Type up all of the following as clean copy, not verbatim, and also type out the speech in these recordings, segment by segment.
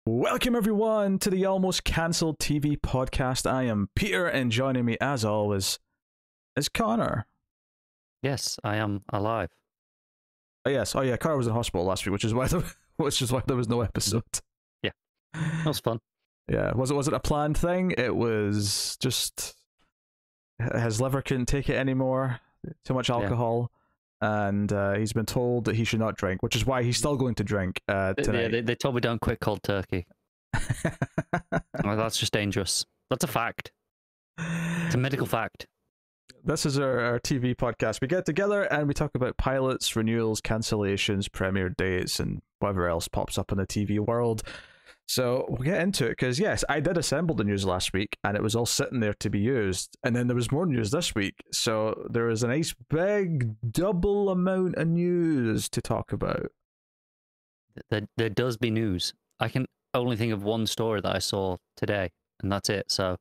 Welcome everyone to the Almost Cancelled TV podcast. I am Peter, and joining me as always is Connor. Yes, I am alive. Oh yes, Connor was in hospital last week, which is why there was no episode. Yeah, that was fun. Yeah, was it a planned thing? It was just his liver couldn't take it anymore. Too much alcohol. And he's been told that he should not drink, which is why he's still going to drink tonight. Yeah, they told me don't quit cold turkey. Well, that's just dangerous. That's a fact. It's a medical fact. This is our TV podcast. We get together and we talk about pilots, renewals, cancellations, premiere dates, and whatever else pops up in the TV world. So we'll get into it, because yes, I did assemble the news last week and it was all sitting there to be used, and then there was more news this week, so there is a nice big double amount of news to talk about. There does be news. I can only think of one story that I saw today, and that's it. So,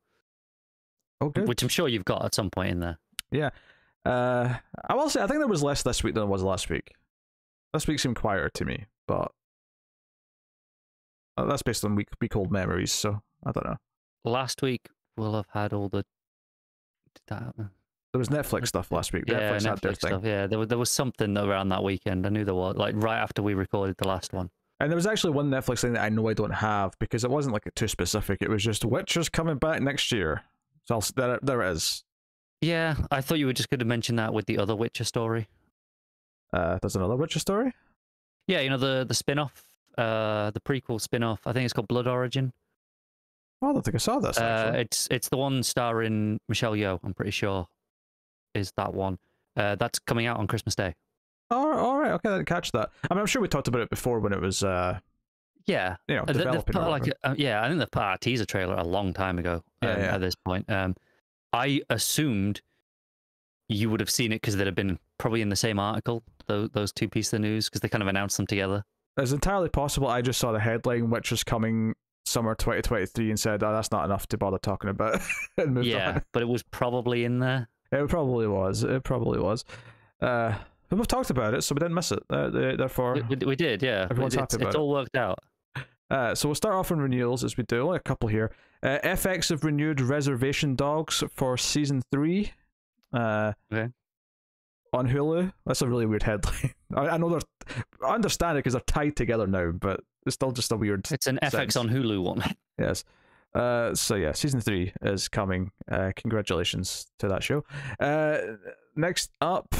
okay, which I'm sure you've got at some point in there. Yeah, I will say I think there was less this week than there was last week. This week seemed quieter to me, but that's based on week old memories, so I don't know. Last week we'll have had all the. There was Netflix stuff last week. Yeah, Netflix had their thing. stuff. Yeah, there was something around that weekend. I knew there was, like right after we recorded the last one. And there was actually one Netflix thing that I know I don't have, because it wasn't like too specific. It was just Witcher's coming back next year. So there it is. Yeah, I thought you were just going to mention that with the other Witcher story. There's another Witcher story? Yeah, you know, the spin-off, the prequel spin-off. I think it's called Blood Origin. Oh, I don't think I saw this, actually. It's the one starring Michelle Yeoh, I'm pretty sure, is that one. That's coming out on Christmas Day. Oh, all right, okay, I didn't catch that. I mean, I'm sure we talked about it before when it was, yeah, you know, developing. Yeah, I think they've put out a teaser trailer a long time ago. At this point, I assumed you would have seen it because they'd have been probably in the same article, those two pieces of news, because they kind of announced them together. It's entirely possible. I just saw the headline, which was coming summer 2023, and said, "Oh, that's not enough to bother talking about." And moved on. But it was probably in there. It probably was. But we've talked about it, so we didn't miss it. Therefore, we did. Yeah, everyone's happy about it. It's all worked out. So we'll start off on renewals, as we do. Only a couple here. FX have renewed Reservation Dogs for season 3. Okay. On Hulu. That's a really weird headline. I know I understand it because they're tied together now, but it's still just a weird. It's an FX on Hulu one. Yes. So yeah, season 3 is coming. Congratulations to that show. Next up,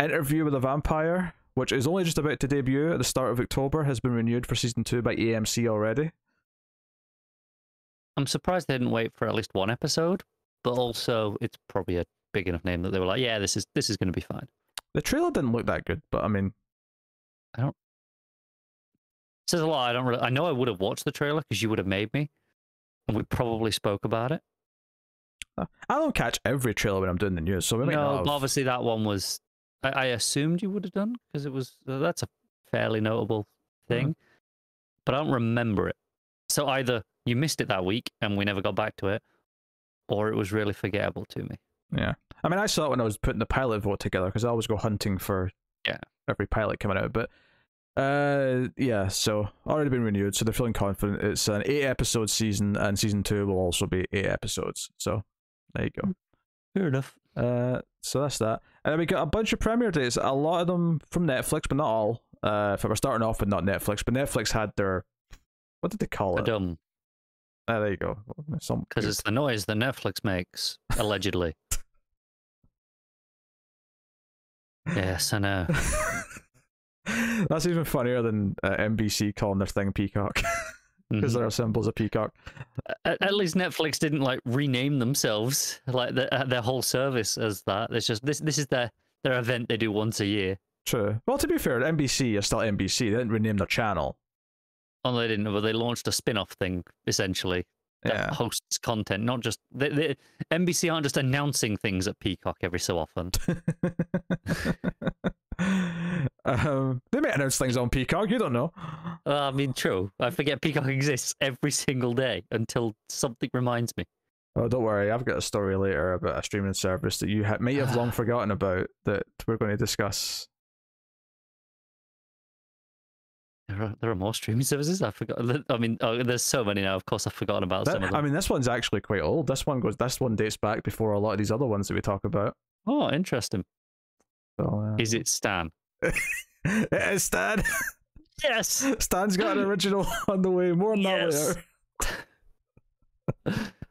Interview with a Vampire, which is only just about to debut at the start of October, has been renewed for season 2 by AMC already. I'm surprised they didn't wait for at least one episode, but also it's probably a big enough name that they were like, yeah, this is going to be fine. The trailer didn't look that good, but I mean, it says a lot. I know I would have watched the trailer because you would have made me, and we probably spoke about it. I don't catch every trailer when I'm doing the news, so we might not have. But obviously that one was. I assumed you would have done, because it was that's a fairly notable thing, but I don't remember it. So either you missed it that week and we never got back to it, or it was really forgettable to me. Yeah, I mean, I saw it when I was putting the pilot vote together, because I always go hunting for every pilot coming out. But yeah, so already been renewed, so they're feeling confident. It's an 8-episode season, and season 2 will also be 8 episodes. So there you go. Fair enough. So that's that. And then we got a bunch of premiere dates, a lot of them from Netflix, but not all. If we're starting off with not Netflix, but Netflix had their, what did they call it? There you go. Because it's the noise that Netflix makes, allegedly. Yes, I know. That's even funnier than NBC calling their thing Peacock. Because there are symbols of peacock. At least Netflix didn't like rename themselves, like their whole service as that. It's just this is their event they do once a year. True. Well, to be fair, NBC is still NBC. They didn't rename their channel. Oh, they didn't. But they launched a spin-off thing essentially that hosts content, not just NBC aren't just announcing things at Peacock every so often. They may announce things on Peacock, you don't know. I mean, true. I forget Peacock exists every single day until something reminds me. Oh, don't worry. I've got a story later about a streaming service that you may have long forgotten about that we're going to discuss. There are more streaming services. I forgot. I mean, there's so many now. Of course, I've forgotten about some of them. I mean, this one's actually quite old. This one dates back before a lot of these other ones that we talk about. Oh, interesting. So, is it Stan? It is Stan. Yes. Stan's got an original on the way. More on that later.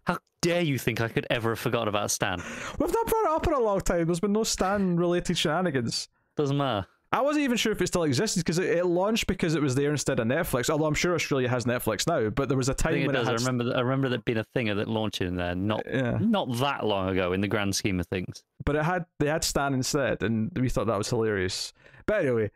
How dare you think I could ever have forgotten about Stan? We've not brought it up in a long time. There's been no Stan-related shenanigans. Doesn't matter. I wasn't even sure if it still existed because it launched because it was there instead of Netflix. Although I'm sure Australia has Netflix now, but there was a time when it does. I remember there being a thing that launched in there not that long ago in the grand scheme of things. But they had Stan instead, and we thought that was hilarious. But anyway,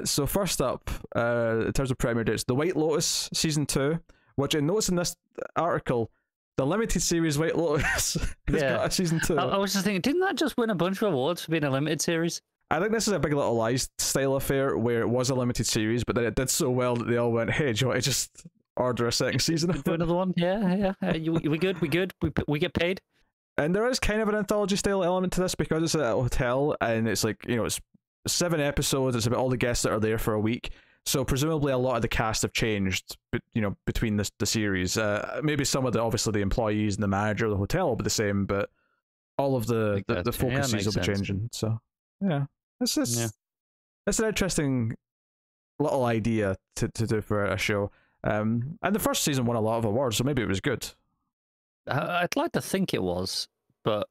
so first up, in terms of premiere dates, The White Lotus season 2, which I noticed in this article, the limited series White Lotus has got a season 2. I was just thinking, didn't that just win a bunch of awards for being a limited series? I think this is a Big Little Lies style affair where it was a limited series, but then it did so well that they all went, "Hey, do you want to just order a second season of do another one?" Yeah. We good? We get paid. And there is kind of an anthology style element to this because it's at a hotel and it's like, it's 7 episodes. It's about all the guests that are there for a week. So presumably a lot of the cast have changed, between the series. Maybe some of obviously the employees and the manager of the hotel will be the same, but all of the focuses will be changing. So yeah, it's an interesting little idea to do for a show. And the first season won a lot of awards, so maybe it was good. I'd like to think it was, but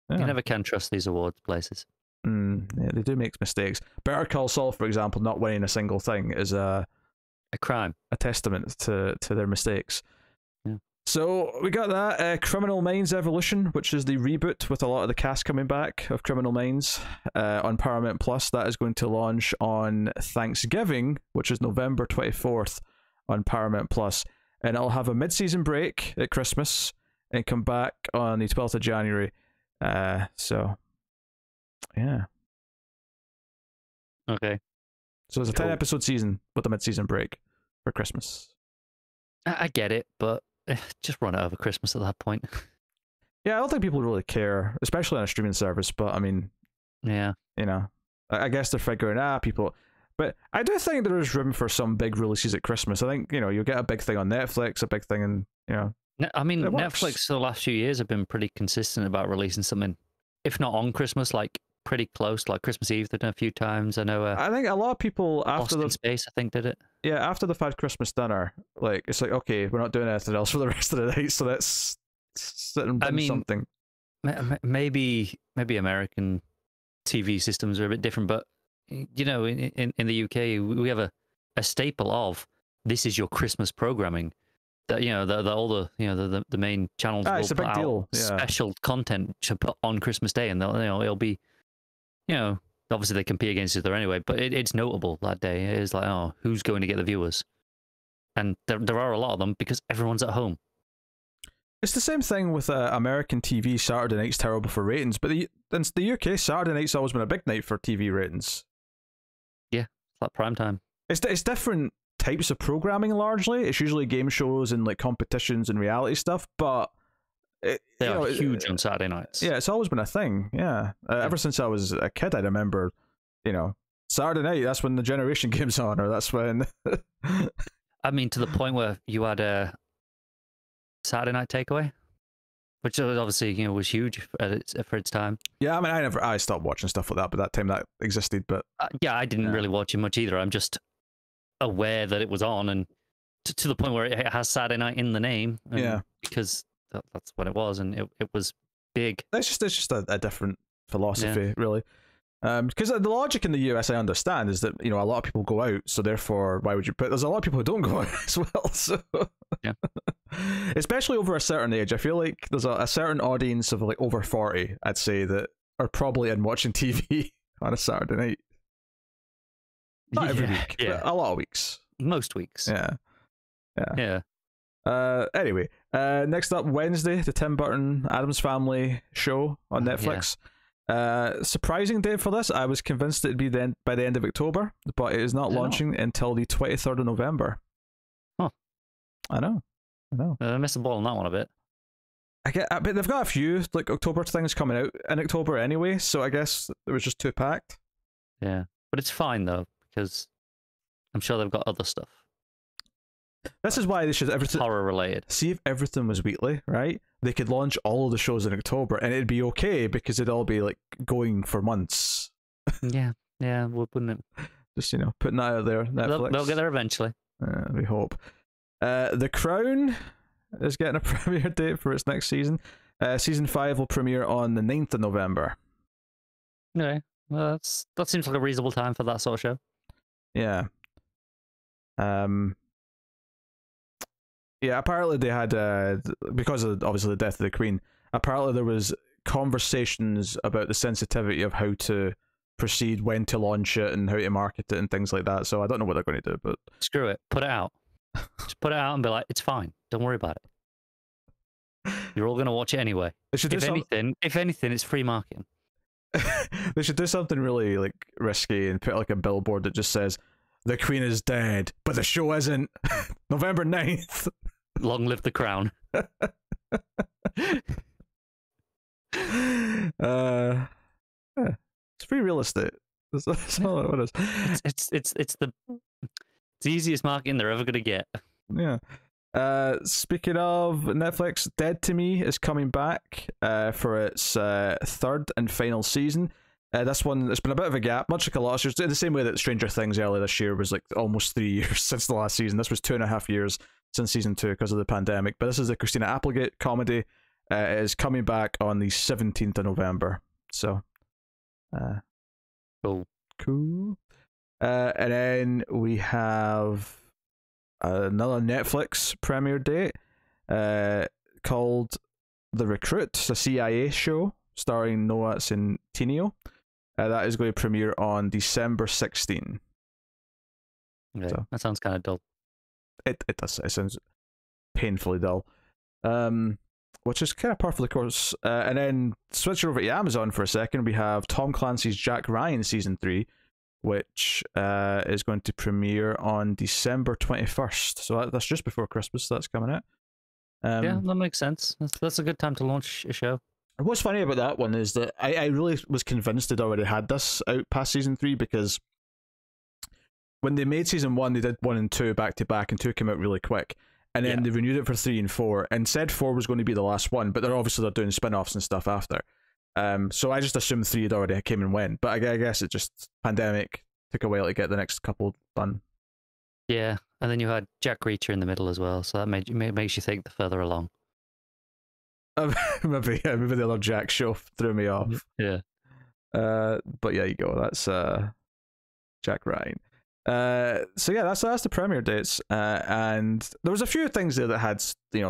you never can trust these awards places. Yeah, they do make mistakes. Better Call Saul, for example, not winning a single thing is a crime, a testament to their mistakes. Yeah. So we got that Criminal Minds Evolution, which is the reboot with a lot of the cast coming back of Criminal Minds on Paramount Plus. That is going to launch on Thanksgiving, which is November 24th on Paramount Plus, and it'll have a mid-season break at Christmas and come back on the 12th of January. So yeah. Okay. So it's a 10-episode season with a mid-season break for Christmas. I get it, but just run it over Christmas at that point. Yeah, I don't think people really care, especially on a streaming service, but I mean... Yeah. I guess they're figuring, people... But I do think there is room for some big releases at Christmas. I think, you'll get a big thing on Netflix, a big thing in, I mean, Netflix for the last few years have been pretty consistent about releasing something, if not on Christmas, like pretty close, like Christmas Eve they've done a few times. I know I think a lot of people after Lost in Space, I think, did it. Yeah, after they've had Christmas dinner, like it's like, okay, we're not doing anything else for the rest of the night, so let's sit and binge something. Maybe American TV systems are a bit different, but in the UK we have a staple of this is your Christmas programming. That all the main channels will it's a big deal. Special content to put on Christmas Day, and it'll be, obviously they compete against each other anyway, but it's notable that day. It is like, who's going to get the viewers? And there are a lot of them because everyone's at home. It's the same thing with American TV. Saturday night's terrible for ratings, but in the UK, Saturday night's always been a big night for TV ratings. Yeah, it's like prime time. It's different types of programming largely. It's usually game shows and like competitions and reality stuff, but they are huge on Saturday nights. Yeah, it's always been a thing. Yeah, ever since I was a kid, I remember, Saturday night. That's when the Generation game's on, or that's when. I mean, to the point where you had a Saturday Night Takeaway, which was obviously was huge for its time. Yeah, I mean, I stopped watching stuff like that, but that time that existed. But yeah, I didn't really watch it much either. I'm just aware that it was on, and to the point where it has Saturday Night in the name. Because that's what it was, and it was big. It's just a different philosophy, really. Because the logic in the US, I understand, is that a lot of people go out, so therefore, why would you put? There's a lot of people who don't go out as well. So yeah, especially over a certain age, I feel like there's a certain audience of like over 40, I'd say, that are probably in watching TV on a Saturday night. Not every week, but a lot of weeks. Most weeks. Yeah. Anyway, next up, Wednesday, the Tim Burton Addams Family show on Netflix. Surprising date for this. I was convinced it'd be by the end of October, but it is not launching until the 23rd of November. Huh. I know. I missed the ball on that one a bit. But they've got a few like October things coming out in October anyway, so I guess it was just too packed. Yeah, but it's fine though, because I'm sure they've got other stuff. This is why they should everything horror related. See, if everything was weekly, right? They could launch all of the shows in October, and it'd be okay because it'd all be like going for months. Yeah, wouldn't it? Just putting that out there. Netflix. They'll get there eventually. We hope. The Crown is getting a premiere date for its next season. Season 5 will premiere on the 9th of November. Okay, well, that seems like a reasonable time for that sort of show. Yeah. Yeah, apparently they had, because of obviously the death of the Queen, apparently there was conversations about the sensitivity of how to proceed, when to launch it, and how to market it, and things like that. So I don't know what they're going to do, but... Screw it. Put it out. Just put it out and be like, it's fine. Don't worry about it. You're all going to watch it anyway. If anything, it's free marketing. They should do something really like risky and put like a billboard that just says, "The Queen is dead, but the show isn't." November 9th. Long live the crown. It's free real estate. That's all it is. It's the easiest marketing they're ever gonna get. Yeah. Speaking of Netflix, Dead to Me is coming back for its third and final season. This one, it's been a bit of a gap, much like a lot of shows, in the same way that Stranger Things earlier this year was like almost 3 years since the last season. This was 2.5 years since season 2 because of the pandemic. But this is the Christina Applegate comedy. It is coming back on the 17th of November. So, cool. And then we have another Netflix premiere date called The Recruit, a CIA show starring Noah Centineo. That is going to premiere on December 16. Okay, so, that sounds kind of dull. It does. It sounds painfully dull. Which is kind of par for the course. And then switching over to Amazon for a second, we have Tom Clancy's Jack Ryan Season 3, which is going to premiere on December 21st. So that's just before Christmas. That's coming out. Yeah, that makes sense. That's a good time to launch a show. What's funny about that one is that I really was convinced they'd already had this out past Season 3, because when they made Season 1, they did 1 and 2 back to back, and 2 came out really quick. And then they renewed it for 3 and 4, and said 4 was going to be the last one, but they're doing spin-offs and stuff after. So I just assumed 3 had already came and went, but I guess it just, pandemic took a while to get the next couple done. Yeah, and then you had Jack Reacher in the middle as well, so that makes you think the further along. Maybe the other Jack show threw me off. Yeah. But yeah, you go. That's Jack Ryan. So yeah, that's the premiere dates. And there was a few things there that had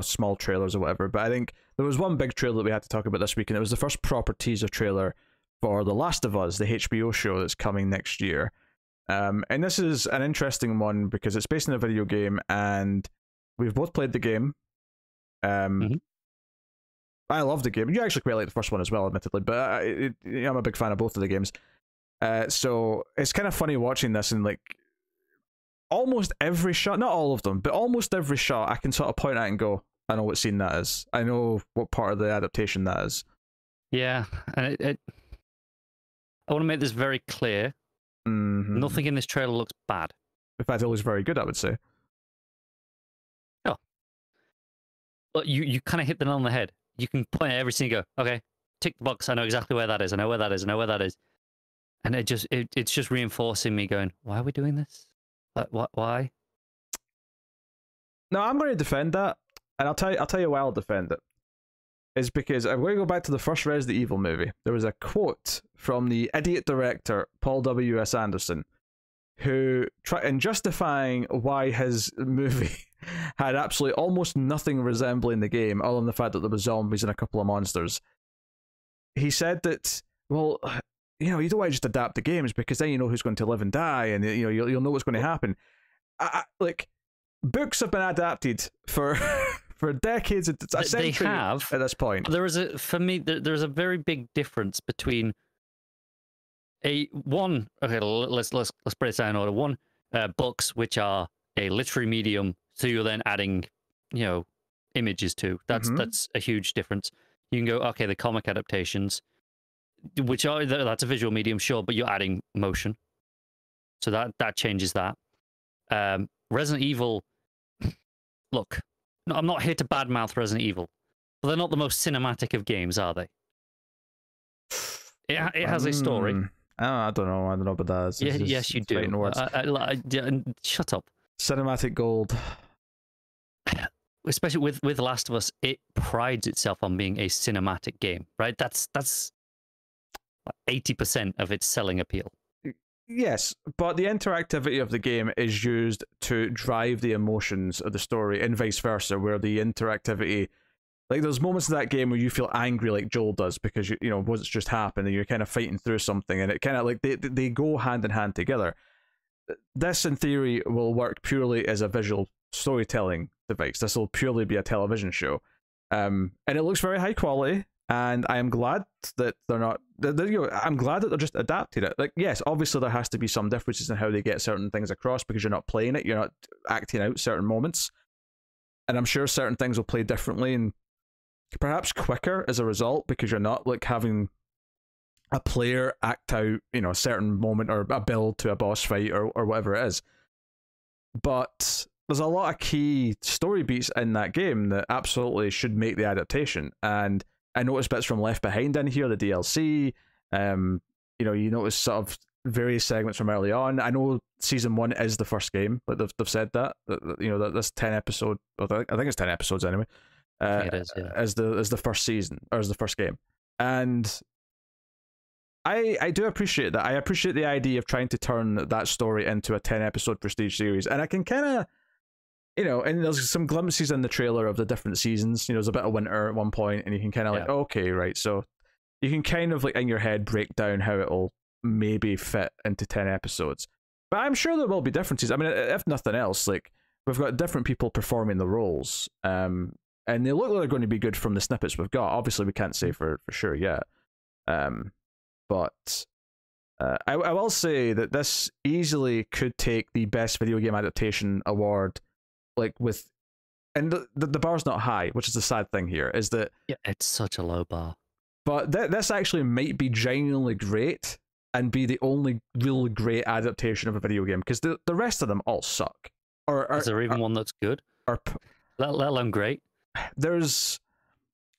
small trailers or whatever, but I think there was one big trailer that we had to talk about this week, and it was the first proper teaser trailer for The Last of Us, the HBO show that's coming next year. And this is an interesting one because it's based on a video game, and we've both played the game. I love the game. You actually quite like the first one as well, admittedly, but I'm a big fan of both of the games. So it's kind of funny watching this, and like almost every shot, not all of them, but almost every shot, I can sort of point at and go, I know what scene that is. I know what part of the adaptation that is. Yeah, and I want to make this very clear. Nothing in this trailer looks bad. In fact, it looks very good, I would say. Oh. But you kind of hit the nail on the head. You can point at every scene and go, okay, tick the box. I know exactly where that is. I know where that is. I know where that is. And it's just reinforcing me going, why are we doing this? Why? No, I'm going to defend that. And I'll tell you why I'll defend it. Is because I'm going to go back to the first Resident Evil movie. There was a quote from the idiot director, Paul W.S. Anderson, who in justifying why his movie had absolutely almost nothing resembling the game, other than the fact that there were zombies and a couple of monsters. He said that, well, you don't want to just adapt the games because then you know who's going to live and die, and you'll know what's going to happen. Like, books have been adapted for for decades, a century. They have at this point. There's a very big difference between let's break this down in order. One, books, which are a literary medium, so you're then adding, images to. That's a huge difference. You can go, okay, the comic adaptations, that's a visual medium, sure, but you're adding motion, so that changes that. Resident Evil. Look, no, I'm not here to badmouth Resident Evil, but they're not the most cinematic of games, are they? It has a story. I don't know about that. Yes, you do. Shut up. Cinematic gold. Especially with Last of Us, it prides itself on being a cinematic game, right? That's 80% of its selling appeal. Yes, but the interactivity of the game is used to drive the emotions of the story, and vice versa, where the interactivity, like there's moments in that game where you feel angry like Joel does because you know what's just happened and you're kind of fighting through something, and it kind of like they go hand in hand together. This, in theory, will work purely as a visual storytelling device. This will purely be a television show, and it looks very high quality. And I am glad that they're not. I'm glad that they're just adapting it. Like, yes, obviously there has to be some differences in how they get certain things across because you're not playing it, you're not acting out certain moments, and I'm sure certain things will play differently and perhaps quicker as a result because you're not like having a player act out, you know, a certain moment or a build to a boss fight or whatever it is. But there's a lot of key story beats in that game that absolutely should make the adaptation. And I noticed bits from Left Behind in here, the DLC. You know, you notice sort of various segments from early on. I know season 1 is the first game, but they've said that you know that this 10 episode, I think it's 10 episodes anyway. I think it is, yeah. As the first season or as the first game, and I do appreciate that. I appreciate the idea of trying to turn that story into a 10 episode prestige series, and I can kind of. You know, and there's some glimpses in the trailer of the different seasons. You know, there's a bit of winter at one point, and you can kind of like, okay, right. So you can kind of like in your head break down how it'll maybe fit into 10 episodes. But I'm sure there will be differences. I mean, if nothing else, like we've got different people performing the roles, and they look like they're going to be good from the snippets we've got. Obviously, we can't say for sure yet. But I will say that this easily could take the best video game adaptation award. Like with, and the bar's not high, which is the sad thing here, is that it's such a low bar. But this actually might be genuinely great and be the only really great adaptation of a video game because the rest of them all suck. Is there even one that's good? Let alone great. There's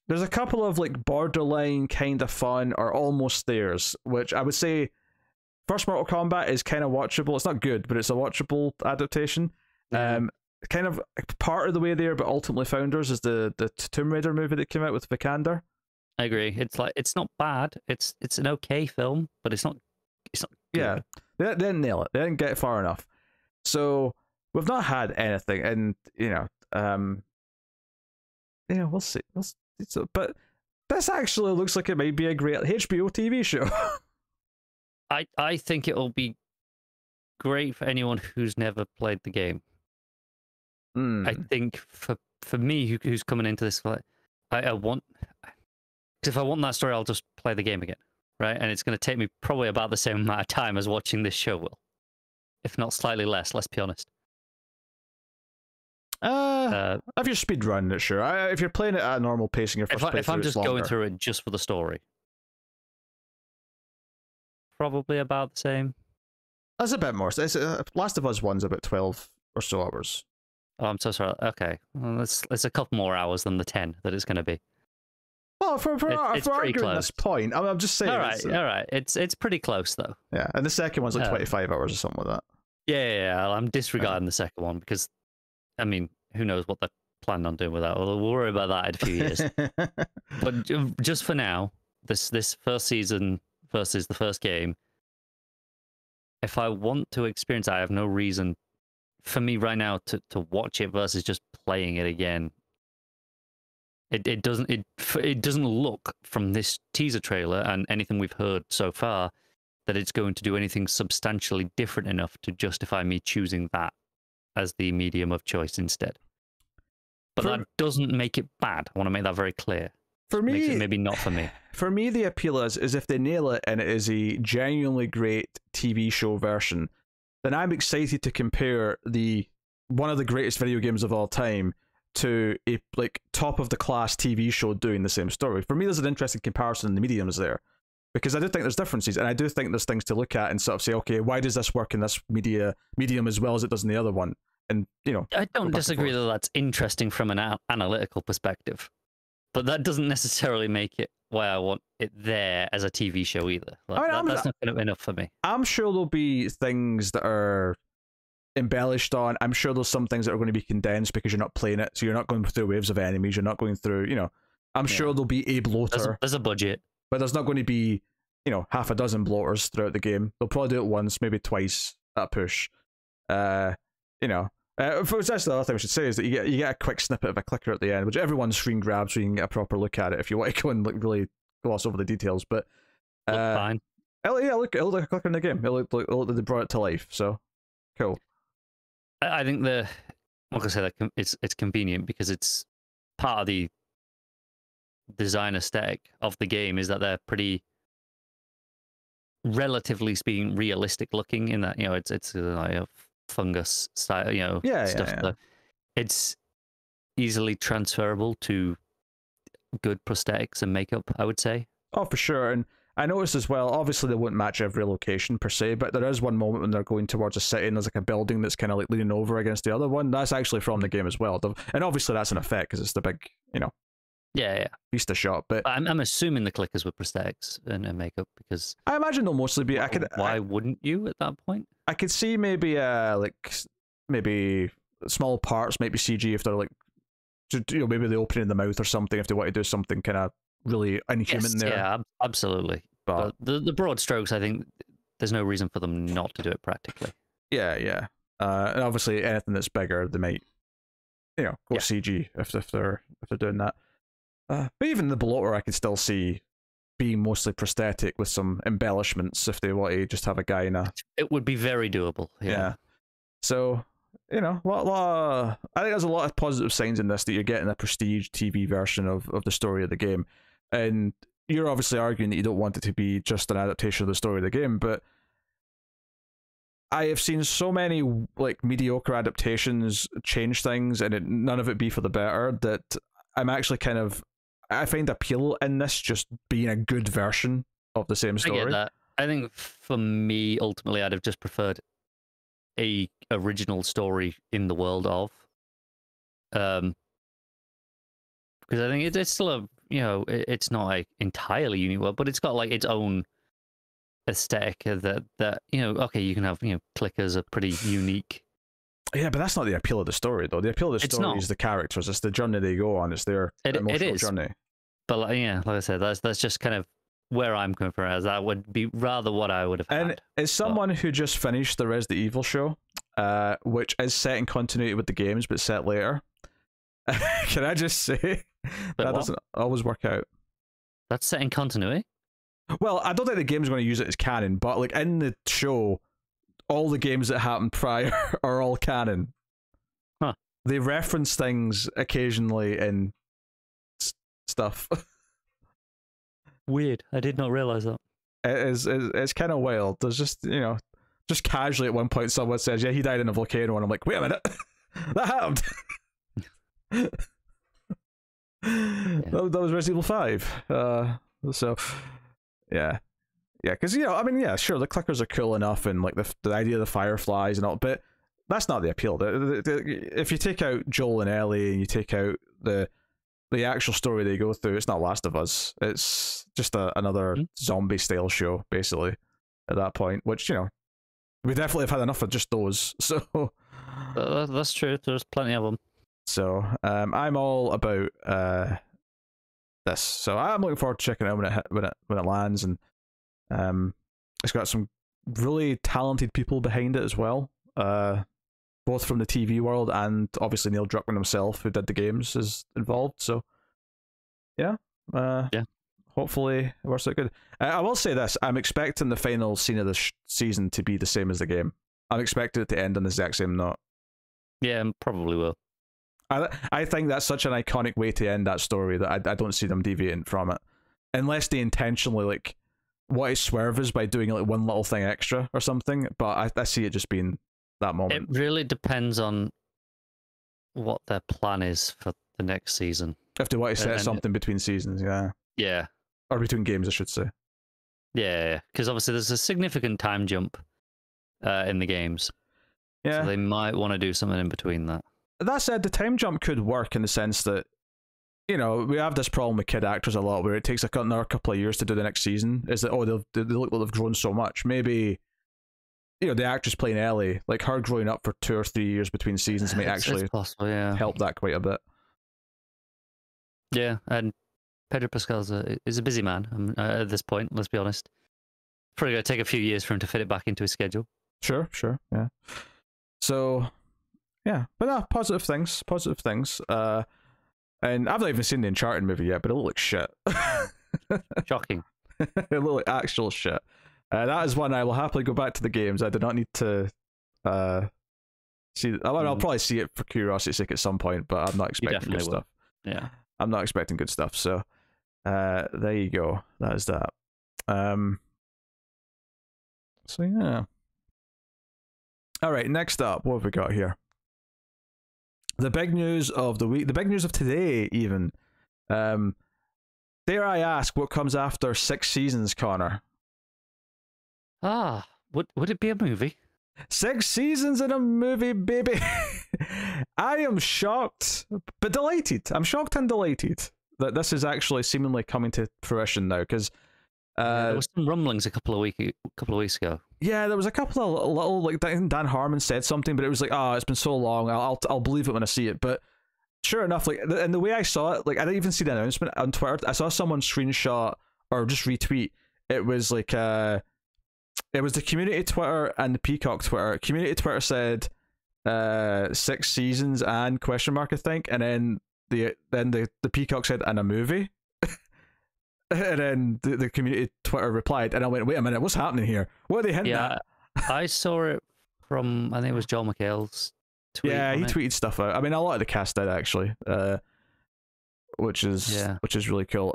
a couple of like borderline kind of fun or almost theirs, which I would say first Mortal Kombat is kind of watchable. It's not good, but it's a watchable adaptation. Kind of part of the way there, but ultimately Founders is the Tomb Raider movie that came out with Vikander. I agree. It's like it's not bad. It's an okay film, but it's not good. Yeah, they didn't nail it. They didn't get far enough. So we've not had anything, and you know, we'll see. But this actually looks like it might be a great HBO TV show. I think it'll be great for anyone who's never played the game. I think for me, who's coming into this, like, I want, if I want that story, I'll just play the game again, right? And it's going to take me probably about the same amount of time as watching this show will, if not slightly less. Let's be honest. If you're speed running it, sure. If you're playing it at a normal pace, your first if I'm just going through it just for the story, probably about the same. That's a bit more. Last of Us 1's about 12 or so hours. Oh, I'm so sorry. Okay, well, it's a couple more hours than the 10 that it's going to be. Well, for it's pretty arguing close. this point, I'm just saying. All right. It's pretty close though. Yeah, and the second one's like 25 hours or something like that. Yeah. I'm disregarding the second one because, I mean, who knows what they're planning on doing with that? We'll worry about that in a few years. But just for now, this first season versus the first game, if I want to experience that, I have no reason for me right now to watch it versus just playing it again. It doesn't look from this teaser trailer and anything we've heard so far that it's going to do anything substantially different enough to justify me choosing that as the medium of choice instead. But that doesn't make it bad. I want to make that very clear. For me, makes it maybe not for me. For me, the appeal is if they nail it and it is a genuinely great TV show version, then I'm excited to compare one of the greatest video games of all time to a like top of the class TV show doing the same story. For me, there's an interesting comparison in the mediums there. because I do think there's differences, and I do think there's things to look at and sort of say, okay, why does this work in this medium as well as it does in the other one? And I don't disagree that that's interesting from an analytical perspective, but that doesn't necessarily make it why I want it there as a TV show either. That's not going to be enough for me. I'm sure there'll be things that are embellished on. I'm sure there's some things that are going to be condensed because you're not playing it, so you're not going through waves of enemies. You're not going through, I'm sure there'll be a bloater. There's a budget, but there's not going to be, half a dozen bloaters throughout the game. They'll probably do it once, maybe twice at a push. That's the other thing I should say is that you get a quick snippet of a clicker at the end, which everyone's screen grabs so you can get a proper look at it if you want to go and really gloss over the details. But fine. It looked like a clicker in the game. It looked like they brought it to life. So cool. I think like I said, it's convenient because it's part of the design aesthetic of the game is that they're pretty, relatively speaking, realistic looking in that it's like a fungus style stuff. Yeah. It's easily transferable to good prosthetics and makeup, I would say. Oh, for sure. And I noticed as well, obviously they won't match every location per se, but there is one moment when they're going towards a city and there's like a building that's kind of like leaning over against the other one. That's actually from the game as well. And obviously that's an effect because it's the big, beast of shot. But I'm assuming the clickers were prosthetics and makeup because I imagine they'll mostly be. Why wouldn't you at that point? I could see maybe maybe small parts might be CG if they're like, maybe the opening in the mouth or something if they want to do something kind of really inhuman there. Yeah, absolutely. But the broad strokes, I think there's no reason for them not to do it practically. Yeah. And obviously anything that's bigger, they might, go CG if they're doing that. But even the bloater, I could still see being mostly prosthetic with some embellishments if they want to just have a guy in a. It would be very doable. Yeah. So I think there's a lot of positive signs in this that you're getting a prestige TV version of the story of the game, and you're obviously arguing that you don't want it to be just an adaptation of the story of the game, but I have seen so many like mediocre adaptations change things and none of it be for the better that I'm actually I find appeal in this just being a good version of the same story. I get that. I think for me, ultimately, I'd have just preferred a original story in the world of, because I think it's still a it's not like entirely unique world, but it's got like its own aesthetic that okay, you can have clickers are pretty unique. Yeah, but that's not the appeal of the story, though. The appeal of the story is the characters. It's the journey they go on. It's their emotional journey. But like I said, that's just kind of where I'm coming from. As that would be rather what I would have had. And as someone who just finished the Resident Evil show, which is set in continuity with the games but set later, can I just say that doesn't always work out. That's set in continuity? Well, I don't think the game's going to use it as canon, but like in the show, all the games that happened prior are all canon. Huh. They reference things occasionally in stuff. Weird. I did not realize that. It's kind of wild. There's just, just casually at one point someone says, yeah, he died in a volcano, and I'm like, wait a minute, that happened. That was Resident Evil 5. So, yeah, because sure, the clickers are cool enough, and like the idea of the fireflies and all, but that's not the appeal. If you take out Joel and Ellie and you take out the actual story they go through, it's not Last of Us. It's just another zombie style show, basically. At that point, which we definitely have had enough of just those. So that's true. There's plenty of them. So I'm all about this. So I'm looking forward to checking it out when it lands, and it's got some really talented people behind it as well. Both from the TV world and obviously Neil Druckmann himself, who did the games, is involved. So yeah. Hopefully it works out good. I will say this: I'm expecting the final scene of the season to be the same as the game. I'm expecting it to end on the exact same note. Yeah, probably will. I think that's such an iconic way to end that story that I don't see them deviating from it, unless they intentionally like what is swerve is by doing like one little thing extra or something. But I see it just being that moment. It really depends on what their plan is for the next season. If they want to set something between seasons, yeah, or between games, I should say. Yeah, because obviously there's a significant time jump in the games. Yeah. So they might want to do something in between that. That said, the time jump could work in the sense that, you know, we have this problem with kid actors a lot where it takes another couple of years to do the next season. Is that, oh, they look like they've grown so much. Maybe, you know, the actress playing Ellie, like her growing up for 2 or 3 years between seasons may actually possible, yeah. help that quite a bit. Yeah, and Pedro Pascal's is a busy man at this point, let's be honest. Probably going to take a few years for him to fit it back into his schedule. Sure, yeah. So, yeah, but no, positive things. And I've not even seen the Uncharted movie yet, but it looked like shit. Shocking. It looked like actual shit. That is one I will happily go back to the games. I do not need to see. I'll probably see it for curiosity's sake at some point, but I'm not expecting good stuff. Yeah, I'm not expecting good stuff. So, there you go. That is that. So yeah. All right. Next up, what have we got here? The big news of the week, the big news of today, even. Dare I ask what comes after 6 seasons, Connor? Would it be a movie? 6 seasons in a movie, baby. I am shocked, but delighted. I'm shocked and delighted that this is actually seemingly coming to fruition now, because there was some rumblings a couple of weeks ago. Yeah, there was a couple of little, like, Dan Harmon said something, but it was like, it's been so long, I'll believe it when I see it. But sure enough, like, and the way I saw it, like, I didn't even see the announcement on Twitter. I saw someone screenshot or just retweet. It was like, it was the community Twitter and the Peacock Twitter. Community Twitter said 6 seasons and question mark, I think, and then the Peacock said and a movie. And then the community Twitter replied, and I went, wait a minute, what's happening here? What are they hinting at? I saw it from, I think it was Joel McHale's tweet. Yeah, he tweeted stuff out. I mean, a lot of the cast did, actually, which is really cool.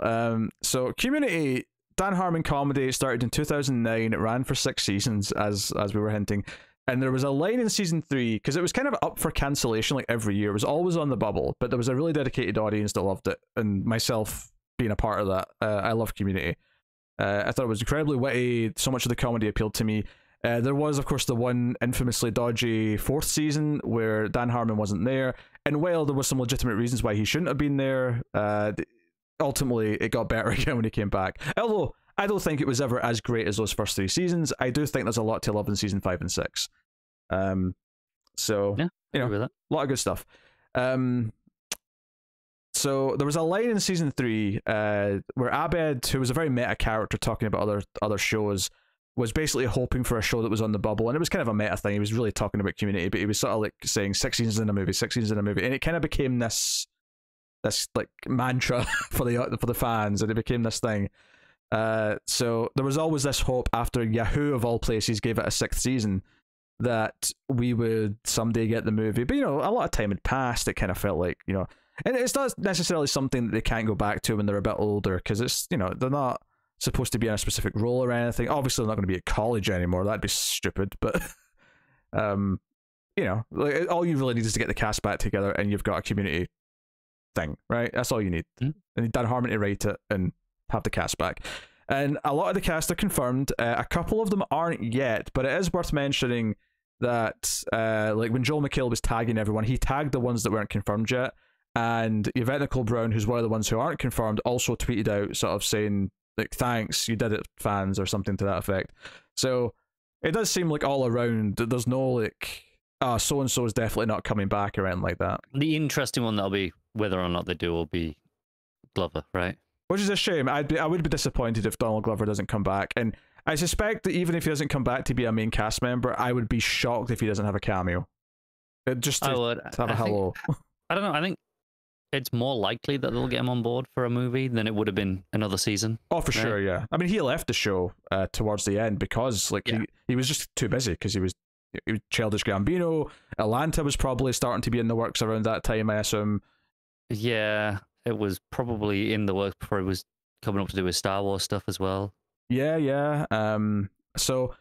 So Community, Dan Harmon comedy, started in 2009. It ran for 6 seasons, as we were hinting. And there was a line in season 3, because it was kind of up for cancellation like every year. It was always on the bubble, but there was a really dedicated audience that loved it, and myself being a part of that. I love Community. I thought it was incredibly witty. So much of the comedy appealed to me. There was, of course, the one infamously dodgy 4th season where Dan Harmon wasn't there, and while there was some legitimate reasons why he shouldn't have been there, ultimately it got better again when he came back. Although I don't think it was ever as great as those first 3 seasons. I do think there's a lot to love in season 5 and 6. So yeah, you know, a lot of good stuff. So there was a line in season 3 where Abed, who was a very meta character talking about other shows, was basically hoping for a show that was on the bubble, and it was kind of a meta thing. He was really talking about Community, but he was sort of like saying 6 seasons in a movie, 6 seasons in a movie, and it kind of became this like mantra for the fans, and it became this thing. So there was always this hope after Yahoo of all places gave it a 6th season that we would someday get the movie, but you know, a lot of time had passed. It kind of felt like, you know. And it's not necessarily something that they can't go back to when they're a bit older, because it's, you know, they're not supposed to be in a specific role or anything. Obviously, they're not going to be at college anymore. That'd be stupid. But, you know, like, all you really need is to get the cast back together, and you've got a Community thing, right? That's all you need. And you need Dan Harmon to write it and have the cast back. And a lot of the cast are confirmed. A couple of them aren't yet, but it is worth mentioning that, like, when Joel McHale was tagging everyone, he tagged the ones that weren't confirmed yet. And Yvette Nicole Brown, who's one of the ones who aren't confirmed, also tweeted out sort of saying, like, thanks, you did it, fans, or something to that effect. So it does seem like all around, there's no, like, so-and-so is definitely not coming back or anything like that. The interesting one that'll be whether or not they do will be Glover, right? Which is a shame. I would be disappointed if Donald Glover doesn't come back. And I suspect that even if he doesn't come back to be a main cast member, I would be shocked if he doesn't have a cameo. Just to have a hello. I don't know. I think it's more likely that they'll get him on board for a movie than it would have been another season. Oh, for sure, yeah. I mean, he left the show towards the end because, like, he was just too busy, because he was Childish Gambino. Atlanta was probably starting to be in the works around that time, I assume. Yeah, it was probably in the works before it was coming up to do with Star Wars stuff as well. Yeah. So,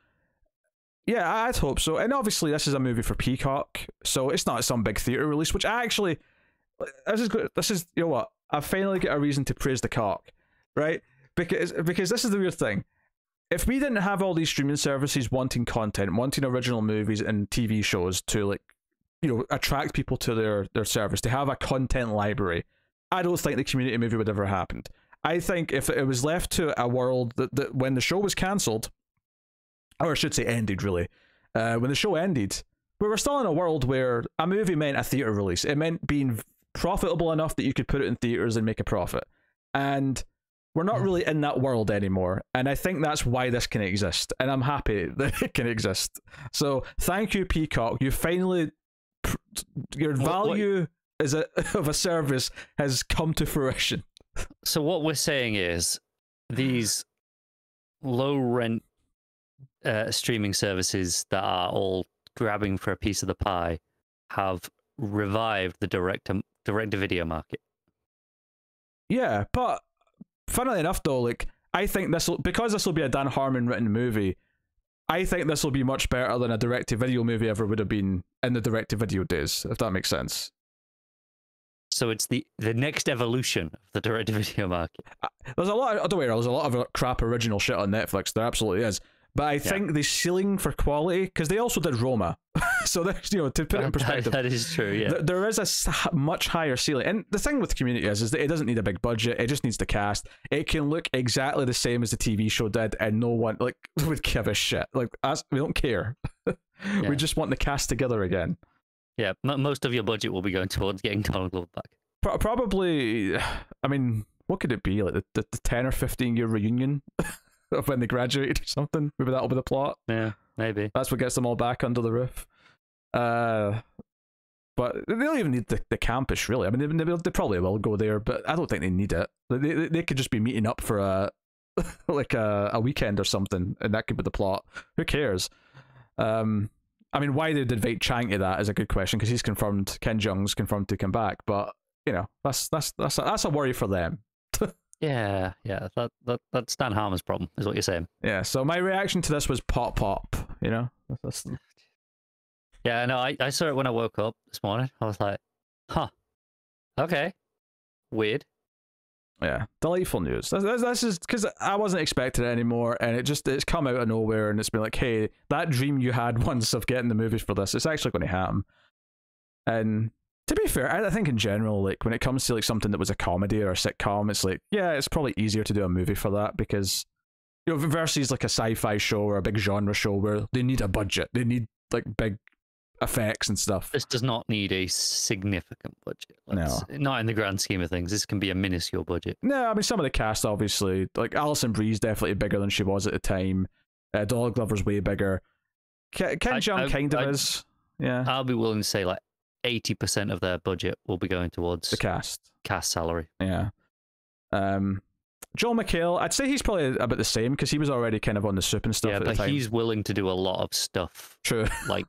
yeah, I'd hope so. And obviously, this is a movie for Peacock, so it's not some big theater release, which I actually... This is good. This is, you know what? I finally get a reason to praise the cock, right? Because this is the weird thing. if we didn't have all these streaming services wanting content, wanting original movies and TV shows to, like, you know, attract people to their service, to have a content library, I don't think the Community movie would ever happen. I think if it was left to a world that when the show was cancelled, or I should say ended, really, when the show ended, we were still in a world where a movie meant a theatre release. It meant being profitable enough that you could put it in theatres and make a profit. And we're not really in that world anymore. And I think that's why this can exist. And I'm happy that it can exist. So thank you, Peacock. You finally, your value of a service has come to fruition. So what we're saying is these low rent streaming services that are all grabbing for a piece of the pie have revived the direct-to-video market. Yeah, but funnily enough, though, like, I think because this will be a Dan Harmon written movie, I think this will be much better than a direct-to-video movie ever would have been in the direct-to-video days, if that makes sense. So it's the next evolution of the direct-to-video market. There's a lot of crap original shit on Netflix. There absolutely is. But I think the ceiling for quality, because they also did Roma, so there's, you know, to put it in perspective, that is true. Yeah, there is a much higher ceiling, and the thing with Community is that it doesn't need a big budget. It just needs the cast. It can look exactly the same as the TV show did, and no one like would give a shit. Like, we don't care. We just want the cast together again. Yeah, most of your budget will be going towards getting Donald Glover back. Probably. I mean, what could it be, like the 10 or 15 year reunion of when they graduated or something? Maybe that'll be the plot. Yeah, maybe that's what gets them all back under the roof. But they don't even need the campus, really. I mean, they probably will go there, but I don't think they need it. They could just be meeting up for a weekend or something, and that could be the plot. Who cares? I mean, why they'd invite Chang to that is a good question, because he's confirmed. Ken Jeong's confirmed to come back, but you know, that's a worry for them. Yeah, that's Dan Harmon's problem, is what you're saying. Yeah. So my reaction to this was pop. You know. Yeah, no, I saw it when I woke up this morning. I was like, huh, okay, weird. Yeah, delightful news. This is because I wasn't expecting it anymore, and it's come out of nowhere, and it's been like, hey, that dream you had once of getting the movies for this, it's actually going to happen. And to be fair, I think in general, like when it comes to like something that was a comedy or a sitcom, it's like, yeah, it's probably easier to do a movie for that, because, you know, versus like a sci-fi show or a big genre show where they need a budget, they need like big effects and stuff. This does not need a significant budget. No. Not in the grand scheme of things. This can be a minuscule budget. No, I mean, some of the cast, obviously, like Alison Brie's definitely bigger than she was at the time. Donald Glover's way bigger. Ken Jeong kind of is. Yeah. I'll be willing to say like 80% of their budget will be going towards the cast salary. Yeah. Joel McHale, I'd say he's probably about the same, because he was already kind of on the soup and stuff at the time. Yeah, but he's willing to do a lot of stuff. True. Like...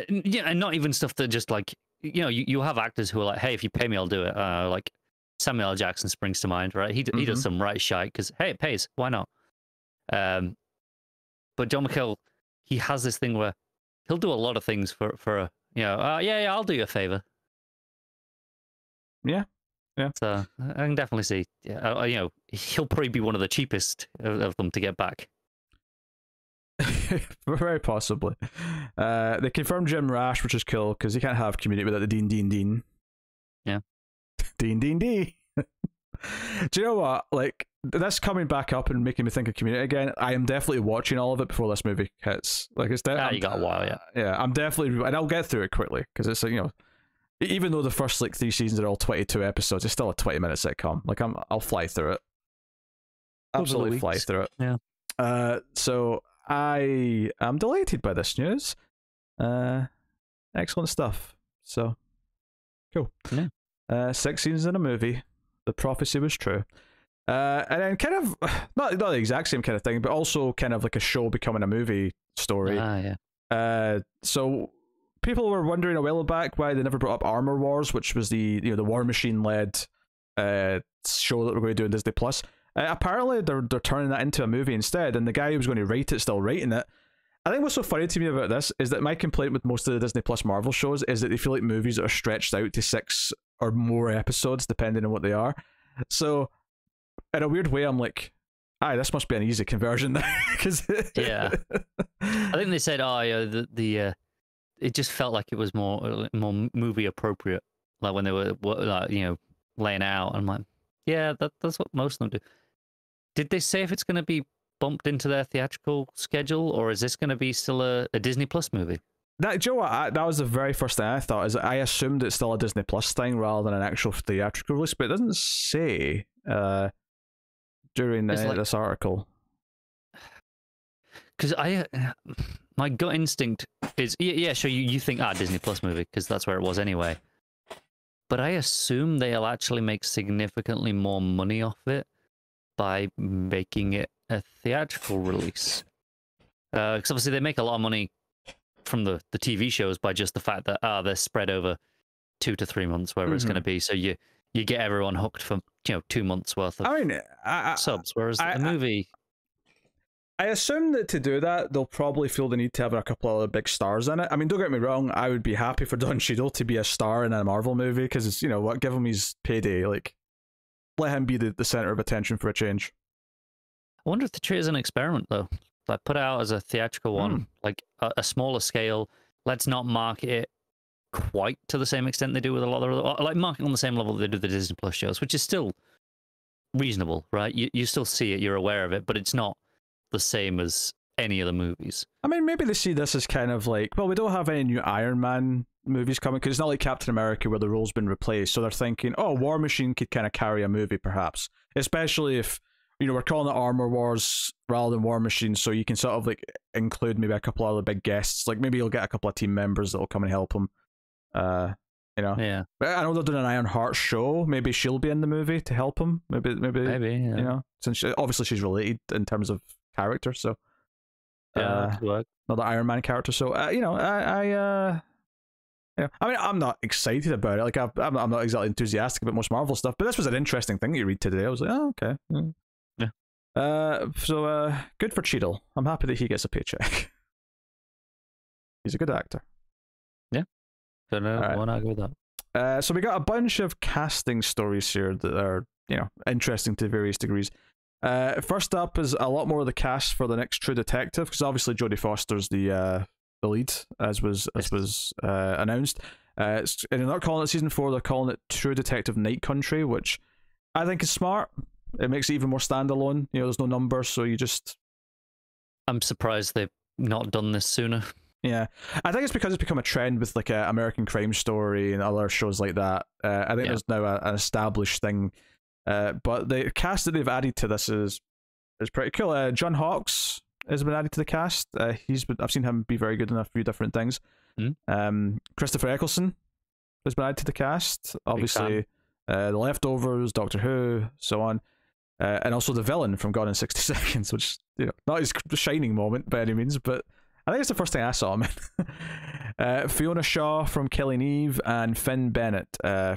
yeah, and not even stuff that just like, you know, you have actors who are like, hey, if you pay me, I'll do it. Like Samuel L. Jackson springs to mind, right? He does some right shite because, hey, it pays. Why not? But John McHale, he has this thing where he'll do a lot of things for a, you know, yeah, I'll do you a favor. Yeah. So I can definitely see, you know, he'll probably be one of the cheapest of them to get back. Very possibly. They confirmed Jim Rash, which is cool, because you can't have Community without the Dean. Yeah. Dean. Do you know what? Like, this coming back up and making me think of Community again, I am definitely watching all of it before this movie hits. Like, it's definitely... you got a while, yeah. Yeah, I'm definitely... And I'll get through it quickly, because it's, you know... Even though the first, like, 3 seasons are all 22 episodes, it's still a 20-minute sitcom. Like, I'll fly through it. Absolutely fly through it. Yeah. So... I am delighted by this news. Excellent stuff. So, cool. Yeah. 6 seasons in a movie. The prophecy was true. And then kind of, not the exact same kind of thing, but also kind of like a show becoming a movie story. Yeah. So, people were wondering a while back why they never brought up Armor Wars, which was the War Machine-led show that we're going to do on Disney+. Apparently they're turning that into a movie instead, and the guy who was going to write it still writing it. I think what's so funny to me about this is that my complaint with most of the Disney Plus Marvel shows is that they feel like movies are stretched out to 6 or more episodes depending on what they are. So in a weird way, I'm like, aye, this must be an easy conversion because Yeah. I think they said, oh, yeah, it just felt like it was more movie appropriate, like when they were like, laying out. I'm like, yeah, that's what most of them do. Did they say if it's going to be bumped into their theatrical schedule, or is this going to be still a Disney Plus movie? That, do you know what? That was the very first thing I thought. Is I assumed it's still a Disney Plus thing rather than an actual theatrical release, but it doesn't say during this article. Because my gut instinct is, yeah, sure, you think Disney Plus movie because that's where it was anyway. But I assume they'll actually make significantly more money off it by making it a theatrical release. Because obviously they make a lot of money from the TV shows by just the fact that they're spread over 2 to 3 months, wherever it's going to be. So you get everyone hooked for 2 months worth of subs, whereas the movie. I assume that to do that, they'll probably feel the need to have a couple of other big stars in it. I mean, don't get me wrong, I would be happy for Don Cheadle to be a star in a Marvel movie, because it's, what, give him his payday, like, let him be the center of attention for a change. I wonder if they treat it as an experiment, though. Like, put it out as a theatrical one, like a smaller scale. Let's not market it quite to the same extent they do with a lot of other, like, market on the same level that they do the Disney Plus shows, which is still reasonable, right? You still see it, you're aware of it, but it's not the same as any of the movies. I mean, maybe they see this as kind of like, well, we don't have any new Iron Man movies coming, because it's not like Captain America where the role's been replaced, so they're thinking, oh, War Machine could kind of carry a movie, perhaps, especially if, we're calling it Armor Wars rather than War Machine, so you can sort of like include maybe a couple other big guests, like maybe you'll get a couple of team members that will come and help him. Yeah. But I know they're doing an Iron Heart show. Maybe she'll be in the movie to help him. Maybe. Yeah. Since obviously she's related in terms of character, so another Iron Man character. So I mean, I'm not excited about it. Like I'm not exactly enthusiastic about most Marvel stuff, but this was an interesting thing to read today. I was like, oh, okay. Yeah. So good for Cheadle. I'm happy that he gets a paycheck. He's a good actor. Yeah. Don't know. I won't argue with that. So we got a bunch of casting stories here that are, interesting to various degrees. First up is a lot more of the cast for the next True Detective, because obviously Jodie Foster's the lead, as was announced. And they're not calling it season 4; they're calling it True Detective Night Country, which I think is smart. It makes it even more standalone. There's no numbers, so you just. I'm surprised they've not done this sooner. Yeah, I think it's because it's become a trend with like American Crime Story and other shows like that. I think there's now an established thing. But the cast that they've added to this is pretty cool. John Hawkes has been added to the cast. I've seen him be very good in a few different things. Christopher Eccleston has been added to the cast. Obviously, The Leftovers, Doctor Who, so on, and also the villain from Gone in 60 Seconds, which not his shining moment by any means, but I think it's the first thing I saw him in. Fiona Shaw from Killing Eve and Finn Bennett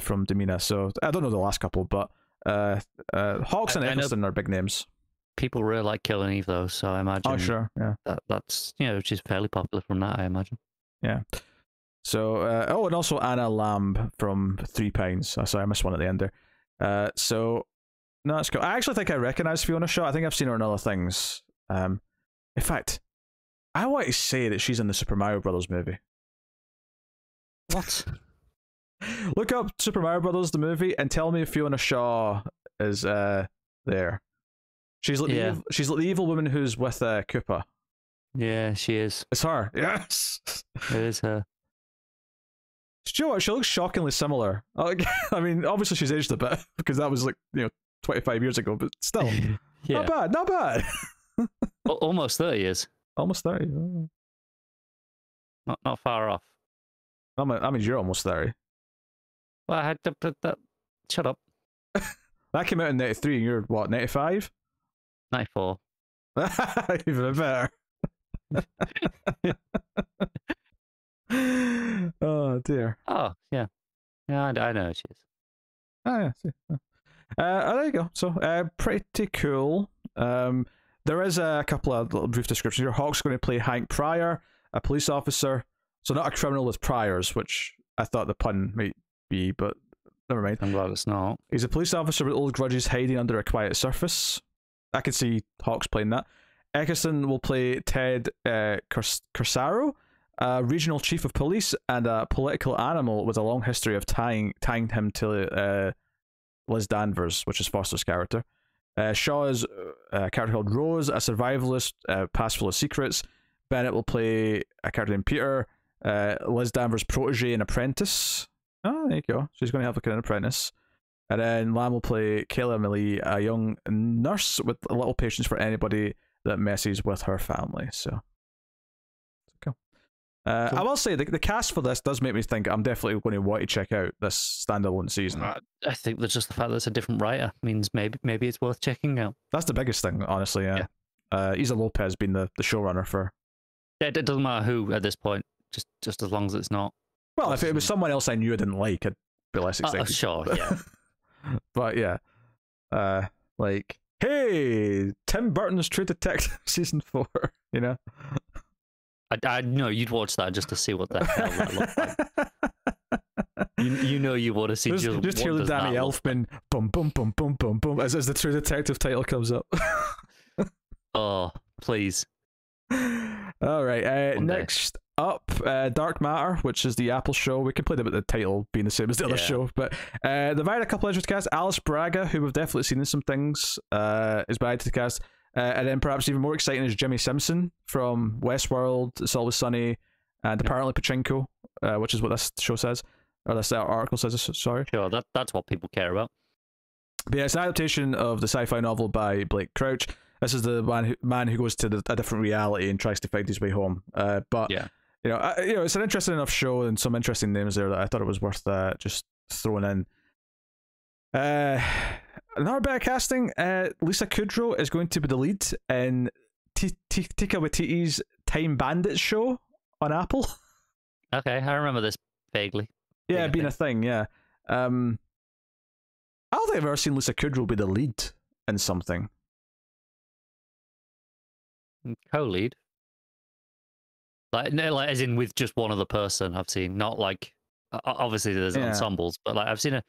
from Demina. So I don't know the last couple, but Hawks and Eccleston are big names. People really like Killing Eve, though, so I imagine. Oh, sure, yeah. That's she's fairly popular from that, I imagine. Yeah. So, and also Anna Lamb from 3 Pines. Sorry, I missed one at the end there. So, no, that's cool. I actually think I recognize Fiona Shaw. I think I've seen her in other things. In fact, I want to say that she's in the Super Mario Brothers movie. What? Look up Super Mario Brothers, the movie, and tell me if Fiona Shaw is there. She's like the evil woman who's with Koopa. Yeah, she is. It's her. Yes, it is her. Do you know what? She looks shockingly similar. I mean, obviously she's aged a bit because that was like 25 years ago, but still, not bad. Not bad. Almost 30 years. Almost 30. Not far off. That means you're almost 30. Well, I had to put that. Shut up. That came out in 93, and you're what, 95? 94. Even better. Oh dear. Oh yeah, I know she is. Oh yeah. See. There you go. So pretty cool. There is a couple of little brief descriptions here. Hawk's going to play Hank Pryor, a police officer. So not a criminal with priors, which I thought the pun might be, but never mind. I'm glad it's not. He's a police officer with old grudges hiding under a quiet surface. I could see Hawks playing that. Eccleston will play Ted Corsaro, a regional chief of police and a political animal with a long history of tying him to Liz Danvers, which is Foster's character. Shaw is a character called Rose, a survivalist, past full of secrets. Bennett will play a character named Peter, Liz Danvers' protege and apprentice. Oh, there you go. She's going to have like an apprentice. And then Lamb will play Kayla Millie, a young nurse with a little patience for anybody that messes with her family. So, cool. I will say the cast for this does make me think I'm definitely going to want to check out this standalone season. I think that just the fact that it's a different writer means maybe it's worth checking out. That's the biggest thing, honestly. Yeah. Isa Lopez being the showrunner for. Yeah, it doesn't matter who at this point. Just as long as it's not. Well, if it was someone else I knew I didn't like, I'd be less excited. Sure, yeah. But yeah, like, hey, Tim Burton's True Detective season 4. You know. I know you'd watch that just to see what the hell that looked like. You know you want to see just hear the Danny Elfman boom boom boom boom boom boom as the True Detective title comes up. Oh, please. All right. Next up, Dark Matter, which is the Apple show. We complained about the title being the same as the other show, but they've added a couple of extras to the cast. Alice Braga, who we've definitely seen in some things, is added to the cast. And then perhaps even more exciting is Jimmy Simpson from Westworld, It's Always Sunny, and apparently Pachinko, which is what this show says, or this article says. Sorry. Sure, that's what people care about. But yeah, it's an adaptation of the sci-fi novel by Blake Crouch. This is the man who goes to a different reality and tries to find his way home. But yeah, it's an interesting enough show and some interesting names there that I thought it was worth just throwing in. Another bit of casting, Lisa Kudrow is going to be the lead in Tika Waititi's Time Bandits show on Apple. Okay, I remember this vaguely. Yeah, being a thing, yeah. I don't think I've ever seen Lisa Kudrow be the lead in something. Co-lead? Like as in with just one other person I've seen, not like, obviously there's ensembles, but like I've seen a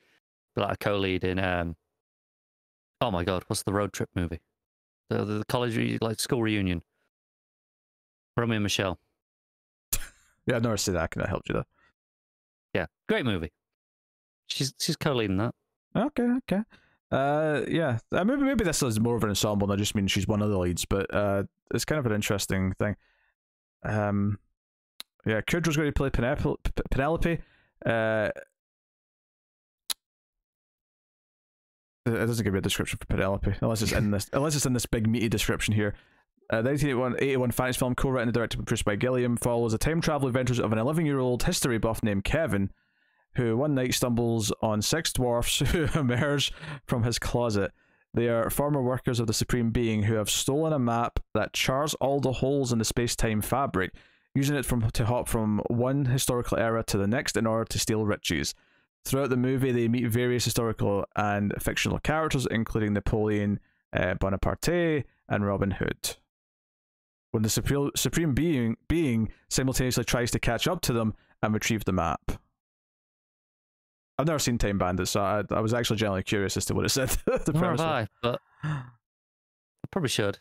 co-lead in, oh my god, what's the road trip movie? The college, like school reunion. Romeo and Michelle. Yeah, I've never seen that. I could have helped you there. Yeah, great movie. She's co-leading that. Okay. Yeah, maybe this is more of an ensemble, and I just mean she's one of the leads, but it's kind of an interesting thing. Yeah, Kudrow's going to play Penelope. It doesn't give me a description for Penelope, unless it's in this big meaty description here. The 1981 fantasy film, co-written and directed and produced by Gilligan, follows the time travel adventures of an 11-year-old history buff named Kevin, who one night stumbles on 6 dwarfs who emerge from his closet. They are former workers of the Supreme Being who have stolen a map that charts all the holes in the space-time fabric, using it to hop from one historical era to the next in order to steal riches. Throughout the movie, they meet various historical and fictional characters, including Napoleon Bonaparte and Robin Hood. When the Supreme Being simultaneously tries to catch up to them and retrieve the map. I've never seen Time Bandits, so I was actually genuinely curious as to what it said. Nor have I, but I probably should.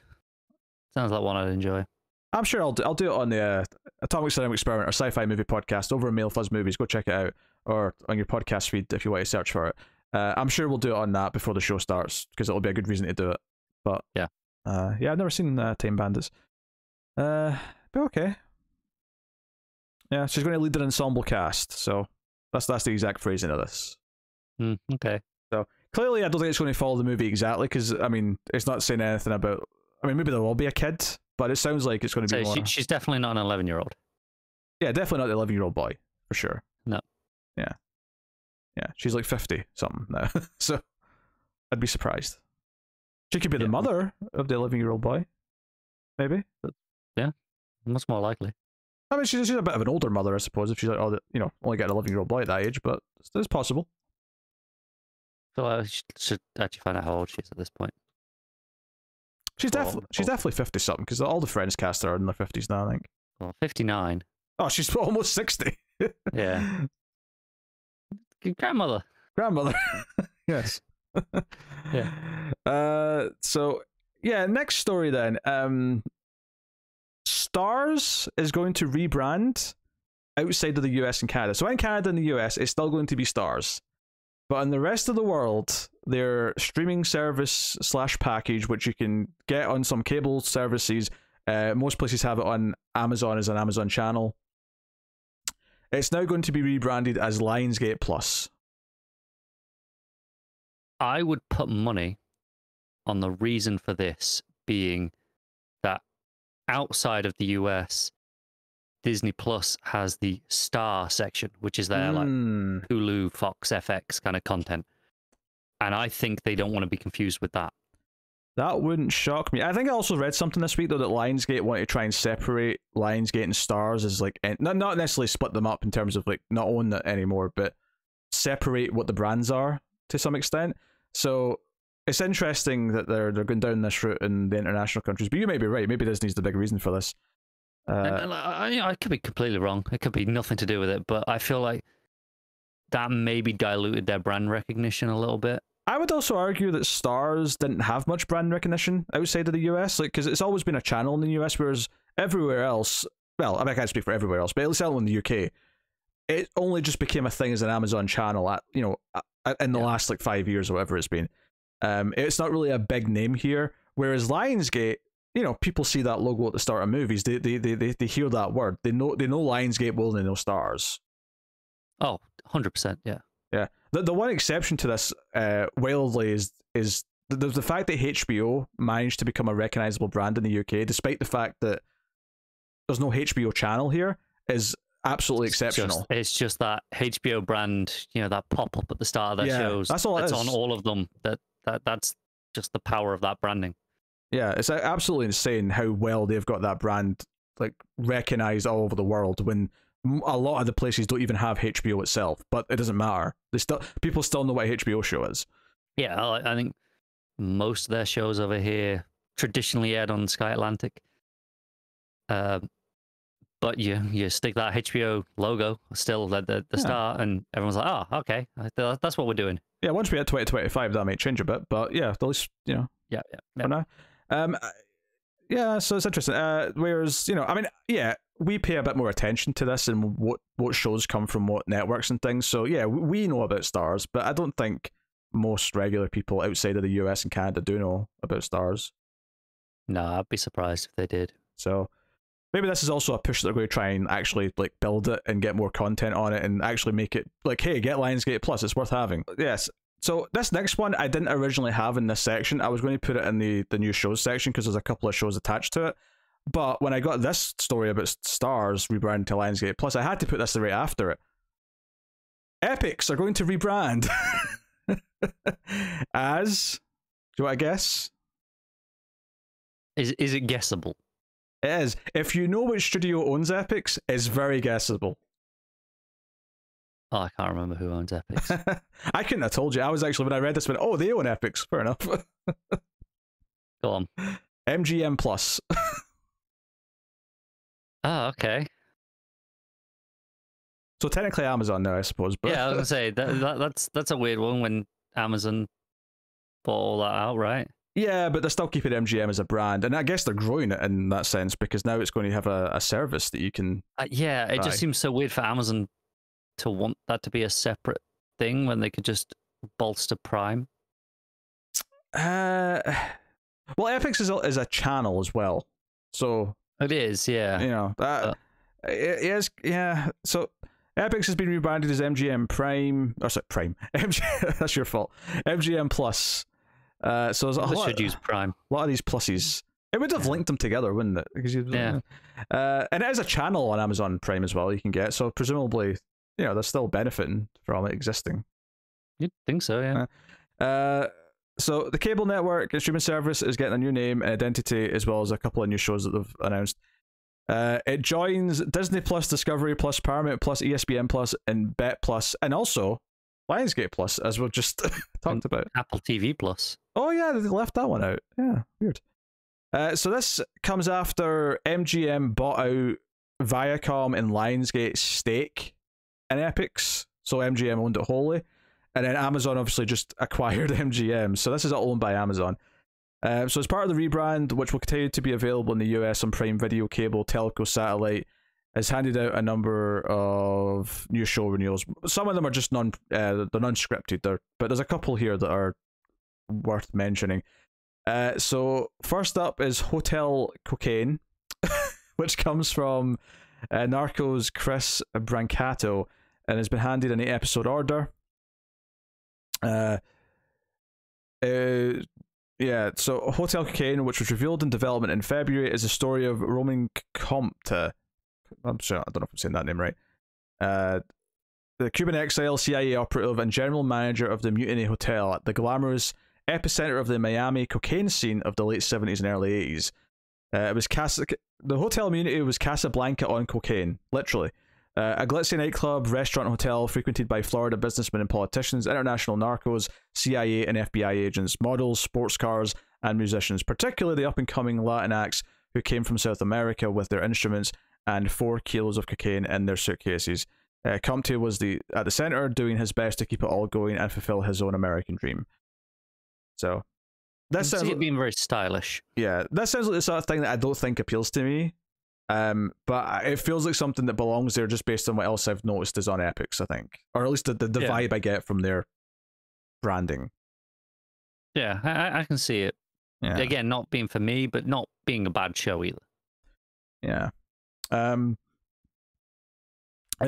Sounds like one I'd enjoy. I'm sure I'll do it on the Atomic Cinema Experiment or Sci-Fi Movie Podcast over in Male Fuzz Movies. Go check it out, or on your podcast feed if you want to search for it. I'm sure we'll do it on that before the show starts because it'll be a good reason to do it. But yeah, I've never seen Time Bandits. But okay. Yeah, she's going to lead an ensemble cast, so that's the exact phrasing of this. Okay. So clearly, I don't think it's going to follow the movie exactly because I mean, it's not saying anything about. I mean, maybe there will be a kid, but it sounds like it's going to be more. She's definitely not an 11-year-old. Yeah, definitely not the 11-year-old boy for sure. No. Yeah. She's like 50 something now, so I'd be surprised. She could be the mother of the 11-year-old boy, maybe. Yeah, much more likely. I mean, she's a bit of an older mother, I suppose, if she's like, only got an 11-year-old boy at that age, but it's possible. So I should actually find out how old she is at this point. She's definitely 50 something because all the Friends cast are in their 50s now, I think. Well, 59. Oh, she's almost 60. Yeah. Grandmother. Yes. Yeah. So yeah, next story then. Stars is going to rebrand outside of the US and Canada. So in Canada and the US, it's still going to be Stars. But in the rest of the world, their streaming service / package, which you can get on some cable services, most places have it on Amazon as an Amazon channel. It's now going to be rebranded as Lionsgate Plus. I would put money on the reason for this being that outside of the US, Disney Plus has the Star section, which is their like Hulu, Fox, FX kind of content. And I think they don't want to be confused with that. That wouldn't shock me. I think I also read something this week, though, that Lionsgate want to try and separate Lionsgate and Stars as like, not necessarily split them up in terms of like not own it anymore, but separate what the brands are to some extent. So it's interesting that they're going down this route in the international countries. But you may be right. Maybe Disney's the big reason for this. I could be completely wrong. It could be nothing to do with it, but I feel like that maybe diluted their brand recognition a little bit. I would also argue that Stars didn't have much brand recognition outside of the US, like because it's always been a channel in the US, whereas everywhere else, well, I mean, I can't speak for everywhere else, but at least in the UK, it only just became a thing as an Amazon channel in the last like 5 years or whatever it's been. It's not really a big name here, whereas Lionsgate, people see that logo at the start of movies. They hear that word. They know Lionsgate more than they know Stars. Oh, 100%, yeah. Yeah. The one exception to this, wildly, is the fact that HBO managed to become a recognizable brand in the UK, despite the fact that there's no HBO channel here, is absolutely exceptional. It's just that HBO brand, that pop up at the start of their shows. That's all it is. On all of them. That's just the power of that branding. Yeah, it's absolutely insane how well they've got that brand like recognized all over the world when a lot of the places don't even have HBO itself, but it doesn't matter. People still know what a HBO show is. Yeah, I think most of their shows over here traditionally aired on Sky Atlantic. But you stick that HBO logo still at the start, and everyone's like, "Oh, okay, that's what we're doing." Yeah, once we hit 2025, that might change a bit, but yeah, at least Yeah. For now, yeah. So it's interesting. Whereas we pay a bit more attention to this and what shows come from what networks and things. So yeah, we know about Stars, but I don't think most regular people outside of the US and Canada do know about Stars. No, I'd be surprised if they did. So maybe this is also a push that they're going to try and actually like build it and get more content on it and actually make it like, hey, get Lionsgate Plus, it's worth having. Yes. So this next one I didn't originally have in this section. I was going to put it in the new shows section because there's a couple of shows attached to it. But when I got this story about Stars rebranding to Lionsgate Plus, I had to put this right after it. Epics are going to rebrand as, do you want to guess? Is it guessable? It is. If you know which studio owns Epics, it's very guessable. Oh, I can't remember who owns Epics. I couldn't have told you. I was actually, when I read this, went, oh, they own Epics. Fair enough. Go on. MGM Plus. Oh, okay. So technically Amazon now, I suppose. But yeah, I was going to say, that's a weird one when Amazon bought all that out, right? Yeah, but they're still keeping MGM as a brand, and I guess they're growing it in that sense because now it's going to have a service that you can. Yeah, it just seems so weird for Amazon to want that to be a separate thing when they could just bolster Prime. Well, Epics is a channel as well, so it is. Yeah, it is. Yeah, so Epics has been rebranded as MGM Prime. Or sorry, Prime. That's your fault. MGM Plus. So there's a should use Prime. A lot of these pluses. It would have linked them together, wouldn't it? Because and it is a channel on Amazon Prime as well. You can get, so presumably, they're still benefiting from it existing. You'd think so, yeah. So the cable network and streaming service is getting a new name and identity, as well as a couple of new shows that they've announced. It joins Disney Plus, Discovery Plus, Paramount Plus, ESPN Plus, and Bet Plus, and also Lionsgate Plus, as we've just talked about. Apple TV Plus. Oh yeah, they left that one out. Yeah, weird. So this comes after MGM bought out Viacom and Lionsgate's stake in Epics, so MGM owned it wholly, and then Amazon obviously just acquired MGM, so this is all owned by Amazon. So as part of the rebrand, which will continue to be available in the US on Prime Video, cable, telco, satellite, has handed out a number of new show renewals. Some of them are just they're non-scripted, but there's a couple here that are worth mentioning. So first up is Hotel Cocaine, which comes from Narcos' Chris Brancato, and has been handed an 8-episode order. Yeah, so Hotel Cocaine, which was revealed in development in February, is a story of Roman Comte. I'm sure, I don't know if I'm saying that name right. The Cuban exile, CIA operative, and general manager of the Mutiny Hotel at the glamorous epicenter of the Miami cocaine scene of the late 70s and early 80s. The hotel immunity was Casablanca on cocaine, literally. A glitzy nightclub, restaurant, hotel frequented by Florida businessmen and politicians, international narcos, CIA and FBI agents, models, sports cars, and musicians, particularly the up-and-coming Latin acts who came from South America with their instruments and 4 kilos of cocaine in their suitcases. Comte was at the center, doing his best to keep it all going and fulfill his own American dream. So that sounds like being very stylish. Yeah, that sounds like the sort of thing that I don't think appeals to me. But it feels like something that belongs there just based on what else I've noticed is on Epix, I think, or at least the vibe I get from their branding. Yeah, I can see it. Yeah. Again, not being for me, but not being a bad show either. Yeah. And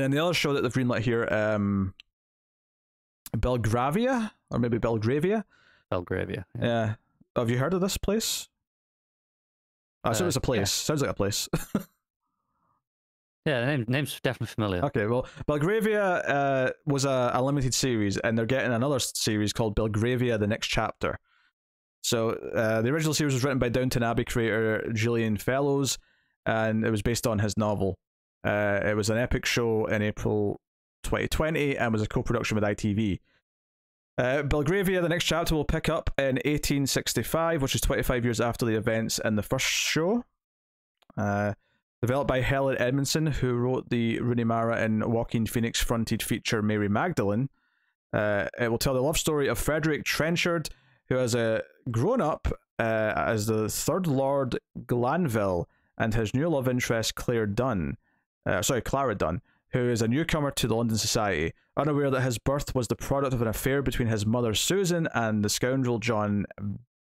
then the other show that they've greenlit here, Belgravia, or maybe Belgravia. Belgravia. Yeah. Have you heard of this place? I assume it's a place. Yeah. Sounds like a place. Yeah, the name's definitely familiar. Okay, well, Belgravia was a limited series, and they're getting another series called Belgravia: The Next Chapter. So the original series was written by Downton Abbey creator Gilligan Fellows, and it was based on his novel. It was an epic show in April 2020 and was a co-production with ITV. Belgravia: The Next Chapter will pick up in 1865, which is 25 years after the events in the first show. Developed by Helen Edmondson, who wrote the Rooney Mara and Joaquin Phoenix fronted feature Mary Magdalene. It will tell the love story of Frederick Trenchard, who has grown up as the Third Lord Glanville, and his new love interest Clara Dunn, who is a newcomer to the London society, unaware that his birth was the product of an affair between his mother Susan and the scoundrel John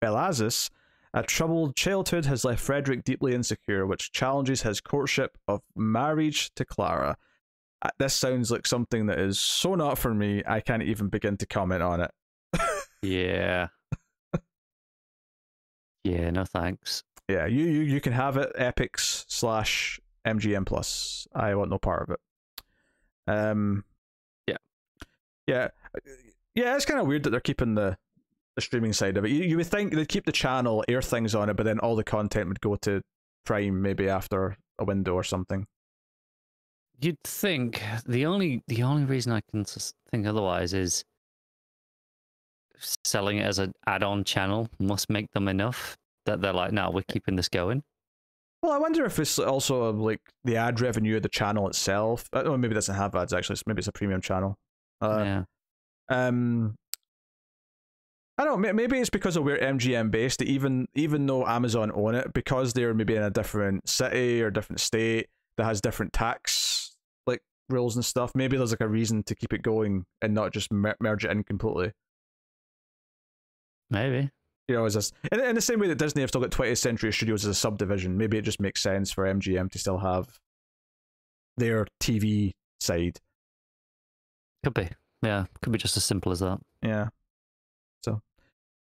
Belazis. A troubled childhood has left Frederick deeply insecure, which challenges his courtship of marriage to Clara. This sounds like something that is so not for me, I can't even begin to comment on it. Yeah. Yeah, no thanks. Yeah, you can have it, Epix/MGM Plus. I want no part of it. Yeah, it's kind of weird that they're keeping the streaming side of it. You would think they'd keep the channel, air things on it, but then all the content would go to Prime maybe after a window or something. You'd think the only reason I can think otherwise is selling it as an add-on channel must make them enough that they're like, no, we're keeping this going. Well, I wonder if it's also like the ad revenue of the channel itself. I don't know, maybe it doesn't have ads actually. Maybe it's a premium channel. Yeah. I don't know, maybe it's because of where MGM based, even though Amazon own it, because they're maybe in a different city or different state that has different tax like rules and stuff. Maybe there's like a reason to keep it going and not just merge it in completely. Maybe. You know, as in the same way that Disney have still got 20th Century Studios as a subdivision, maybe it just makes sense for MGM to still have their TV side. Could be. Yeah, could be just as simple as that. Yeah. So,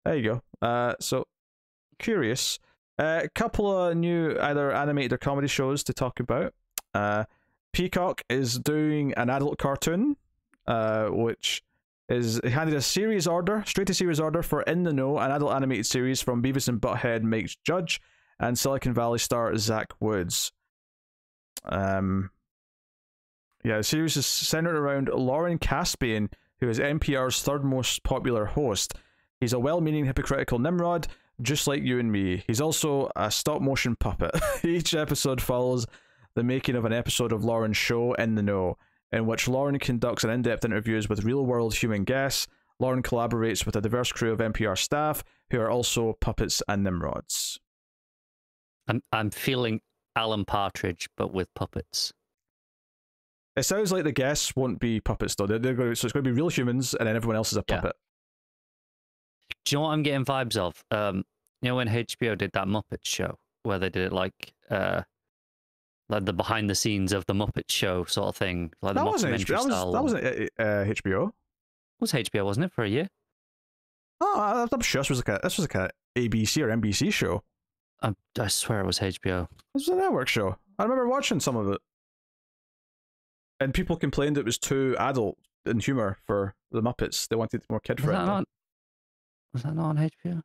there you go. So, curious. A couple of new either animated or comedy shows to talk about. Peacock is doing an adult cartoon, which is handed a series order, straight to series order for In the Know, an adult animated series from Beavis and Butthead Mike Judge and Silicon Valley star Zach Woods. Yeah, the series is centered around Lauren Caspian, who is NPR's third most popular host. He's a well-meaning hypocritical Nimrod, just like you and me. He's also a stop-motion puppet. Each episode follows the making of an episode of Lauren's show In the Know, in which Lauren conducts an in-depth interviews with real-world human guests, Lauren collaborates with a diverse crew of NPR staff who are also puppets and Nimrods. I'm feeling Alan Partridge, but with puppets. It sounds like the guests won't be puppets though. So it's going to be real humans, and then everyone else is a puppet. Do you know what I'm getting vibes of? You know when HBO did that Muppet show where they did it like the behind the scenes of the Muppet Show sort of thing, like the mockumentary style. That wasn't HBO. It was HBO, wasn't it, for a year? Oh, I'm sure this was like a ABC or NBC show. I swear it was HBO. This was a network show. I remember watching some of it, and people complained it was too adult in humor for the Muppets. They wanted more kid friendly. Was that not on HBO?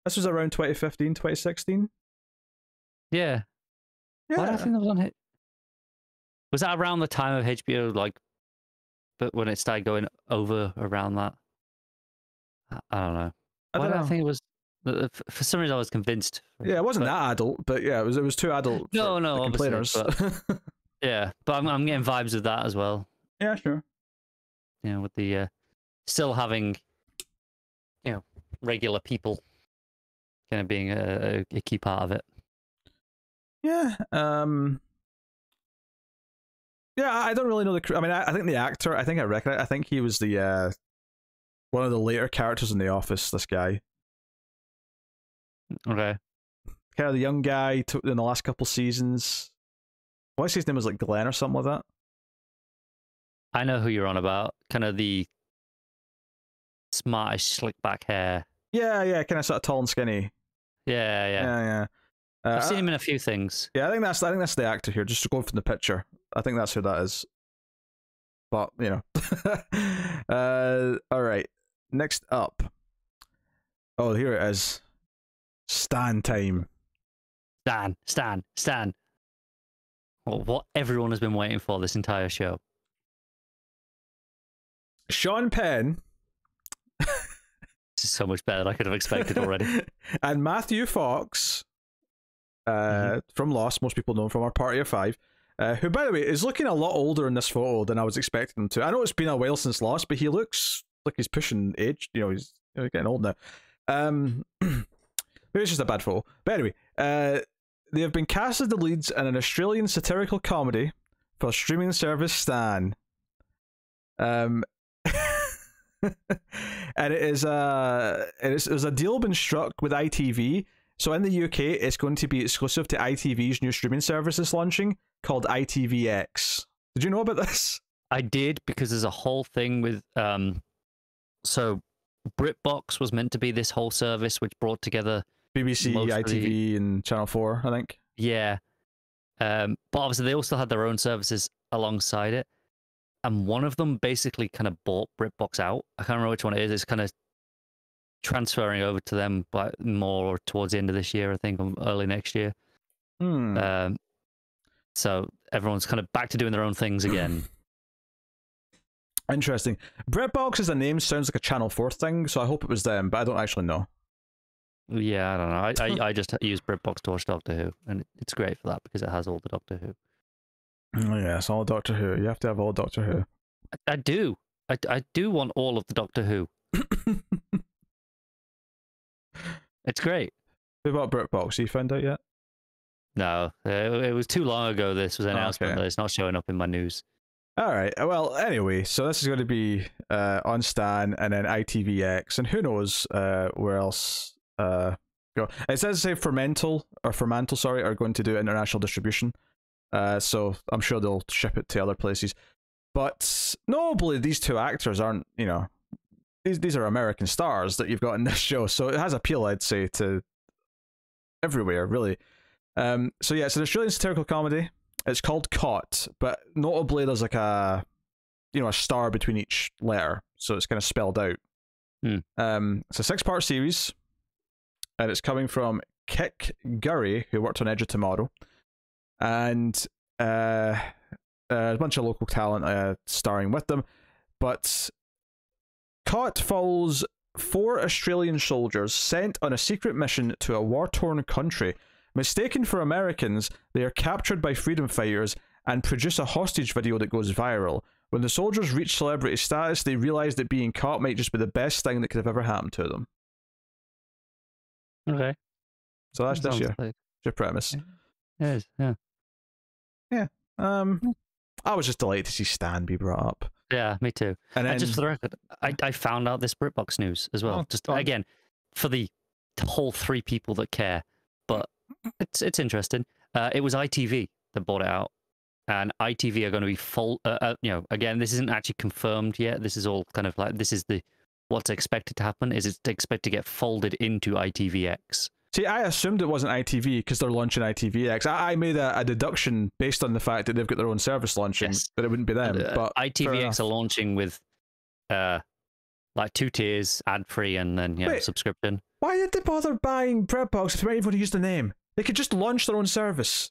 This was around 2015, 2016. Yeah. Why do I think that was on? Was that around the time of HBO, like, but when it started going over around that? I don't know. Why do I think it was? For some reason, I was convinced. Yeah, it wasn't that adult, but yeah, it was too adult. No, the complainers. But, yeah, but I'm getting vibes of that as well. Yeah, sure. You know, with the still having, you know, regular people kind of being a key part of it. Yeah. Yeah, I don't really know the. I mean, I think the actor. I think I recognize. I think he was the one of the later characters in The Office. This guy. Okay. Kind of the young guy in the last couple seasons. I want to say his name was like Glenn or something like that. I know who you're on about. Kind of the smartish, slick back hair. Yeah, kind of sort of tall and skinny. Yeah. I've seen him in a few things. Yeah, I think that's the actor here. Just going from the picture, I think that's who that is. But you know, all right. Next up, oh, here it is. Stan time. Stan. Well, what everyone has been waiting for this entire show. Sean Penn. This is so much better than I could have expected already. And Matthew Fox, from Lost, most people know him from our Party of Five, who, by the way, is looking a lot older in this photo than I was expecting him to. I know it's been a while since Lost, but he looks like he's pushing age. You know, he's getting old now. Maybe it's just a bad photo. But anyway, they have been cast as the leads in an Australian satirical comedy for streaming service Stan. And it was a deal been struck with ITV. So in the UK, it's going to be exclusive to ITV's new streaming service is launching called ITVX. Did you know about this? I did, because there's a whole thing with so BritBox was meant to be this whole service which brought together BBC, ITV, and Channel 4, I think. Yeah. But obviously they all still had their own services alongside it. And one of them basically kind of bought BritBox out. I can't remember which one it is. It's kind of transferring over to them by more towards the end of this year, I think, or early next year. So everyone's kind of back to doing their own things again. Interesting. BritBox as a name sounds like a Channel 4 thing, so I hope it was them, but I don't actually know. Yeah, I don't know. I just use BritBox to watch Doctor Who, and it's great for that because it has all the Doctor Who. Oh, yeah, it's all Doctor Who. You have to have all Doctor Who. I do. I do want all of the Doctor Who. It's great. What about BritBox? Have you found out yet? No, it was too long ago. This was an announcement, but it's not showing up in my news. All right. Well, anyway, so this is going to be on Stan and then ITVX, and who knows where else go. It says Fremantle are going to do international distribution. So I'm sure they'll ship it to other places. But notably, these two actors aren't, you know, these are American stars that you've got in this show, so it has appeal, I'd say, to everywhere, really. So yeah, it's an Australian satirical comedy. It's called Caught, but notably there's like a star between each letter, so it's kind of spelled out. It's a 6-part series, and it's coming from Kik Gurry, who worked on Edge of Tomorrow, and a bunch of local talent starring with them. But Caught follows 4 Australian soldiers sent on a secret mission to a war-torn country. Mistaken for Americans, they are captured by freedom fighters and produce a hostage video that goes viral. When the soldiers reach celebrity status, they realize that being caught might just be the best thing that could have ever happened to them. Okay. So that's this year. Like... Your premise. It is, yeah. Yeah. I was just delighted to see Stan be brought up. Yeah, me too. And just for the record, I found out this BritBox news as well. Just again, for the whole 3 people that care, but it's interesting. It was ITV that bought it out, and ITV are going to be full. Again, this isn't actually confirmed yet. This is all kind of like what's expected to happen. Is it's expected to get folded into ITVX. See, I assumed it wasn't ITV because they're launching ITVX. I made a deduction based on the fact that they've got their own service launching, that it wouldn't be them. But ITVX are launching with like 2 tiers, ad-free, and then subscription. Why did they bother buying BritBox if they weren't even going to use the name? They could just launch their own service.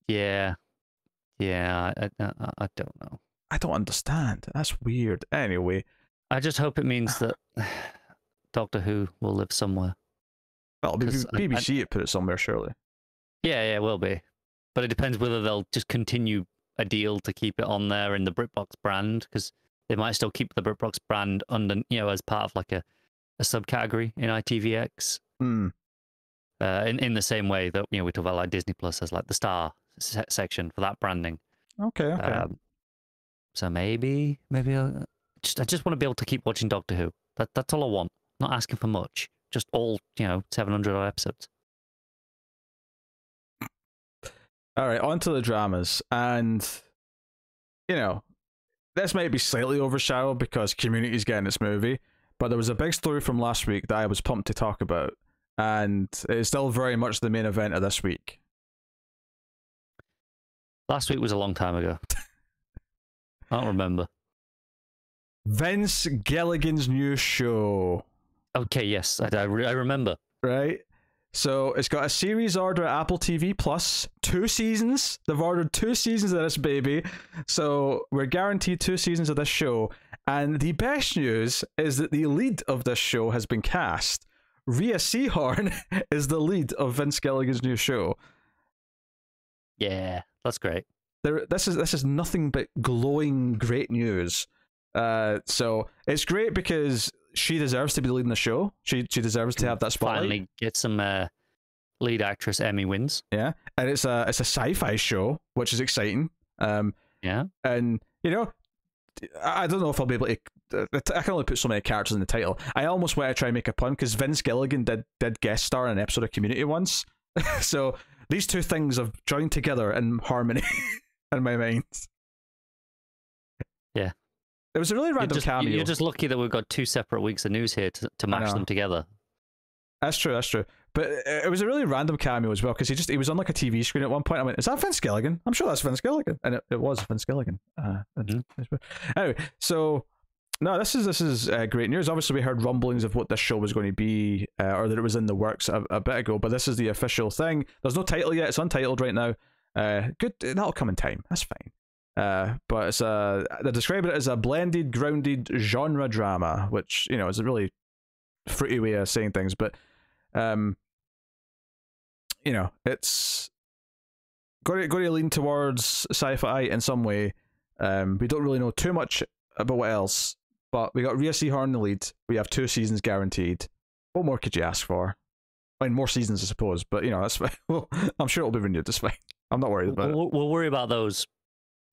Yeah. I don't know. I don't understand. That's weird. Anyway. I just hope it means that Doctor Who will live somewhere. Well, BBC it put it somewhere, surely. Yeah, it will be. But it depends whether they'll just continue a deal to keep it on there in the BritBox brand, because they might still keep the BritBox brand under, as part of like a subcategory in ITVX. In the same way that we talk about like Disney Plus has like the Star section for that branding. Okay. So maybe I just want to be able to keep watching Doctor Who. That's all I want. Not asking for much. Just all 700 odd episodes. All right, on to the dramas, and this might be slightly overshadowed because Community's getting its movie, but there was a big story from last week that I was pumped to talk about, and it's still very much the main event of this week. Last week was a long time ago. I don't remember. Vince Gilligan's new show. Okay, yes, I remember. Right? So it's got a series order at Apple TV Plus, 2 seasons. They've ordered 2 seasons of this baby. So we're guaranteed 2 seasons of this show. And the best news is that the lead of this show has been cast. Rhea Seehorn is the lead of Vince Gilligan's new show. Yeah, that's great. This is nothing but glowing great news. So it's great because she deserves to be leading the show. She deserves to have that spotlight. Finally get some lead actress Emmy wins. Yeah, and it's a sci-fi show, which is exciting. Yeah, and I don't know if I'll be able to. I can only put so many characters in the title. I almost want to try and make a pun because Vince Gilligan did guest star in an episode of Community once. So these 2 things have joined together in harmony in my mind. Yeah. It was a really random cameo. You're just lucky that we've got 2 separate weeks of news here to mash them together. That's true. But it was a really random cameo as well, because he was on like a TV screen at one point. I went, is that Vince Gilligan? I'm sure that's Vince Gilligan. And it was Vince Gilligan. Anyway, so no, this is great news. Obviously, we heard rumblings of what this show was going to be, or that it was in the works a bit ago, but this is the official thing. There's no title yet. It's untitled right now. Good. That'll come in time. That's fine. But it's they describe it as a blended, grounded genre drama, which is a really fruity way of saying things. But it's got to lean towards sci-fi in some way. We don't really know too much about what else, but we got Rhea Seehorn in the lead. We have 2 seasons guaranteed. What more could you ask for? I mean, more seasons, I suppose, but that's fine. Well, I'm sure it'll be renewed. It's fine. I'm not worried about it. We'll worry about those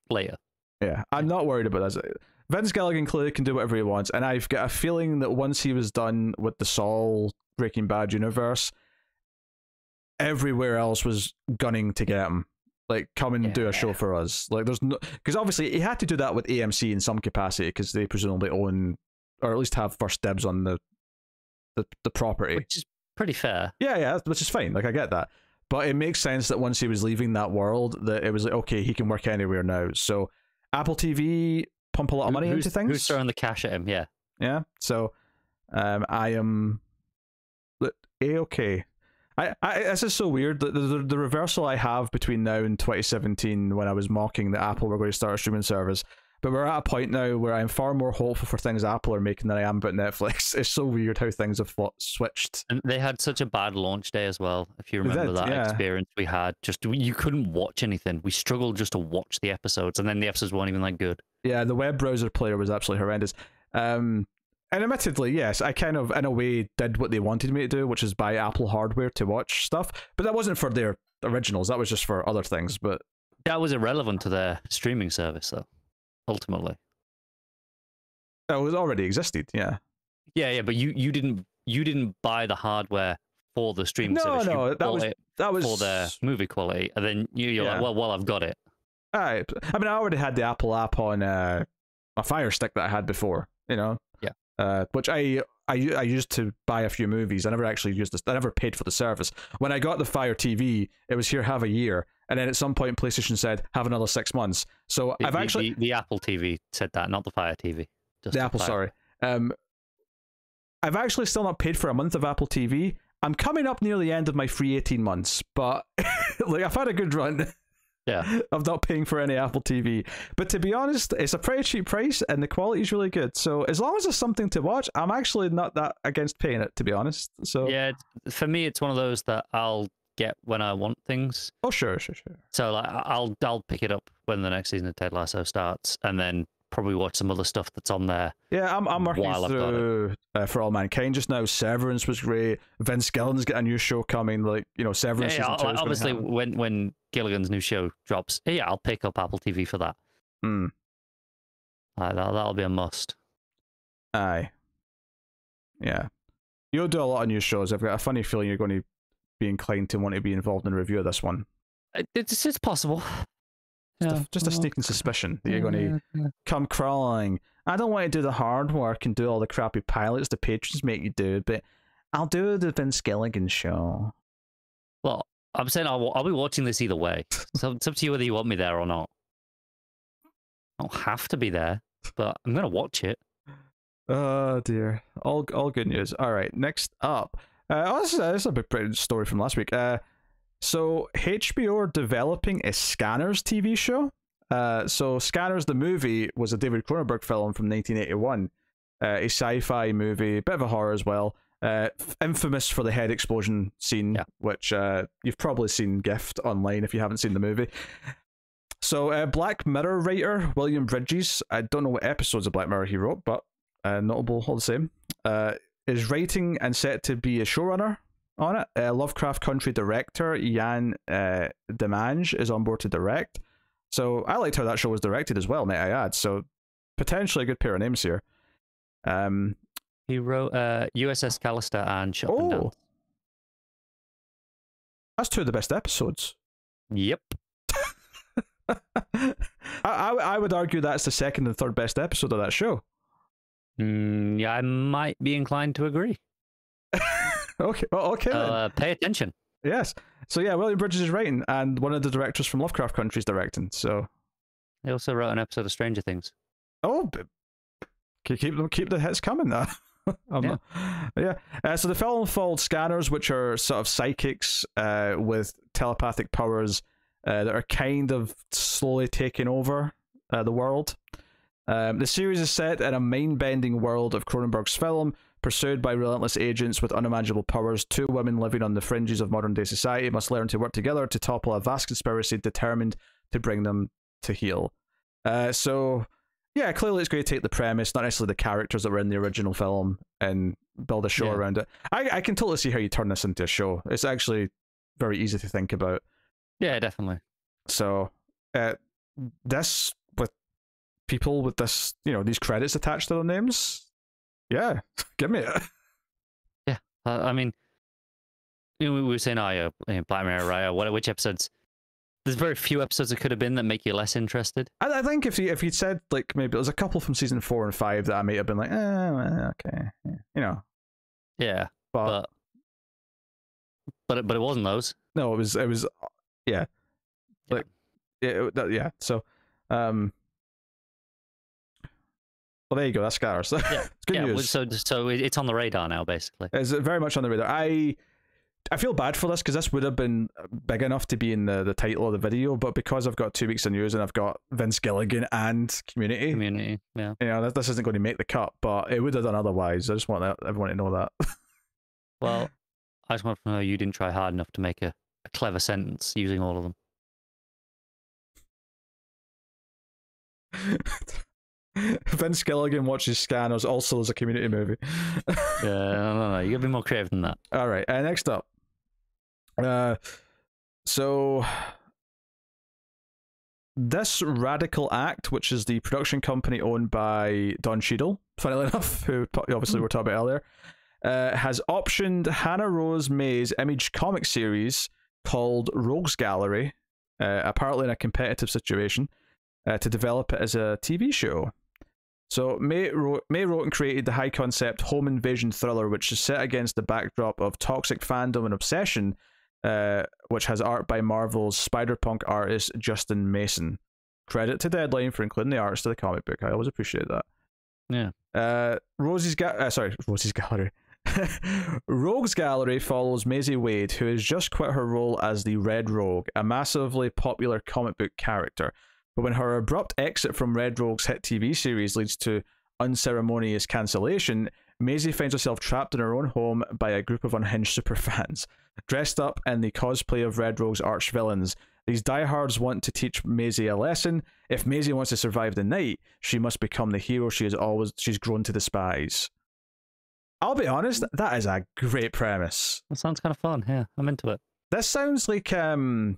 later. Yeah, I'm not worried about that. Vince Gilligan clearly can do whatever he wants, and I've got a feeling that once he was done with the Saul Breaking Bad universe, everywhere else was gunning to get him. Like, come and do a show for us. Like, there's no, because obviously he had to do that with AMC in some capacity because they presumably own, or at least have first dibs on the property, which is pretty fair. Yeah, which is fine. Like, I get that. But it makes sense that once he was leaving that world, that it was like, okay, he can work anywhere now. So Apple TV pump a lot of money into things. Who's throwing the cash at him? Yeah. Yeah. So I am A-okay. This is so weird. The reversal I have between now and 2017, when I was mocking that Apple were going to start a streaming service, but we're at a point now where I'm far more hopeful for things Apple are making than I am about Netflix. It's so weird how things have switched. And they had such a bad launch day as well. If you remember that experience we had, just you couldn't watch anything. We struggled just to watch the episodes, and then the episodes weren't even that good. Yeah, the web browser player was absolutely horrendous. And admittedly, yes, I kind of, in a way, did what they wanted me to do, which is buy Apple hardware to watch stuff. But that wasn't for their originals. That was just for other things. But that was irrelevant to their streaming service, though. Ultimately, it was already existed. Yeah. Yeah, but you didn't buy the hardware for the streaming service. No, that was for their movie quality, and then you're like, well, I've got it. I mean, I already had the Apple app on a Fire Stick that I had before. You know. Yeah. Which I used to buy a few movies. I never actually used this. I never paid for the service. When I got the Fire TV, it was here, have a year, and then at some point PlayStation said have another 6 months. So I've actually the Apple TV said that, not the Fire TV. Just the Apple, sorry. I've actually still not paid for a month of Apple TV. I'm coming up near the end of my free 18 months, but like I've had a good run. Yeah, of not paying for any Apple TV. But to be honest, it's a pretty cheap price and the quality is really good. So as long as there's something to watch, I'm actually not that against paying it, to be honest. So yeah, for me, it's one of those that I'll get when I want things. Oh, sure. So like, I'll pick it up when the next season of Ted Lasso starts, and then probably watch some other stuff that's on there. Yeah, I'm working through For All Mankind just now. Severance was great. Vince Gilligan's got a new show coming. Like, you know, Severance. Yeah, obviously, when Gilligan's new show drops, yeah, I'll pick up Apple TV for that. That'll be a must. Aye. Yeah. You'll do a lot of new shows. I've got a funny feeling you're going to be inclined to want to be involved in a review of this one. It's possible. Just a sneaking suspicion that you're going to come crawling. I don't want to do the hard work and do all the crappy pilots the patrons make you do, but I'll do the Vince Gilligan show. Well, I'm saying I'll be watching this either way. So it's up to you whether you want me there or not. I don't have to be there, but I'm going to watch it. Oh, dear. All good news. All right, next up. This is a big story from last week. So HBO are developing a Scanners TV show. So Scanners, the movie, was a David Cronenberg film from 1981. A sci-fi movie, bit of a horror as well. Infamous for the head explosion scene, which you've probably seen GIFed online if you haven't seen the movie. So Black Mirror writer William Bridges, I don't know what episodes of Black Mirror he wrote, but notable all the same, is writing and set to be a showrunner on it. Lovecraft Country director Ian Demange is on board to direct. So I liked how that show was directed as well, may I add. So potentially a good pair of names here. He wrote USS Callister and Shut Them Down. That's two of the best episodes. Yep. I would argue that's the second and third best episode of that show. Yeah, I might be inclined to agree. Okay. Well, okay. Pay attention. Yes. So yeah, William Bridges is writing, and one of the directors from Lovecraft Country is directing. So he also wrote an episode of Stranger Things. Oh, keep the hits coming. So the film followed Scanners, which are sort of psychics with telepathic powers that are kind of slowly taking over the world. The series is set in a mind-bending world of Cronenberg's film. Pursued by relentless agents with unimaginable powers, two women living on the fringes of modern-day society must learn to work together to topple a vast conspiracy determined to bring them to heel. So, yeah, clearly it's going to take the premise, not necessarily the characters that were in the original film, and build a show around it. I can totally see how you turn this into a show. It's actually very easy to think about. Yeah, definitely. So, this, with people with this, these credits attached to their names... Yeah, give me it. Yeah, I mean, we were saying, Black Mirror, right? Which episodes? There's very few episodes it could have been that make you less interested. I think if you'd said, like, maybe there's a couple from season 4 and 5 that I might have been like, okay, Yeah, but it wasn't those. No, it was, yeah, like, yeah. So, well, there you go. That's Scanners. Yeah, it's good news. So it's on the radar now, basically. It's very much on the radar. I feel bad for this because this would have been big enough to be in the title of the video, but because I've got 2 weeks of news and I've got Vince Gilligan and Community, yeah. You know, this isn't going to make the cut, but it would have done otherwise. I just want everyone to know that. Well, I just want to know you didn't try hard enough to make a clever sentence using all of them. Vince Gilligan watches Scanners, also as a Community movie. No. You gotta be more creative than that. All right, next up. So this Radical Act, which is the production company owned by Don Cheadle, funnily enough, who obviously we're talking about earlier, has optioned Hannah Rose May's Image comic series called Rogues Gallery, apparently in a competitive situation, to develop it as a TV show. So May wrote and created the high-concept home invasion thriller, which is set against the backdrop of toxic fandom and obsession, which has art by Marvel's Spider-Punk artist Justin Mason. Credit to Deadline for including the artist of the comic book. I always appreciate that. Yeah. Rosie's Gallery. Rogues Gallery follows Maisie Wade, who has just quit her role as the Red Rogue, a massively popular comic book character. But when her abrupt exit from Red Rogue's hit TV series leads to unceremonious cancellation, Maisie finds herself trapped in her own home by a group of unhinged superfans. Dressed up in the cosplay of Red Rogue's arch villains, these diehards want to teach Maisie a lesson. If Maisie wants to survive the night, she must become the hero she's grown to despise. I'll be honest, that is a great premise. That sounds kind of fun. Yeah, I'm into it. This sounds like a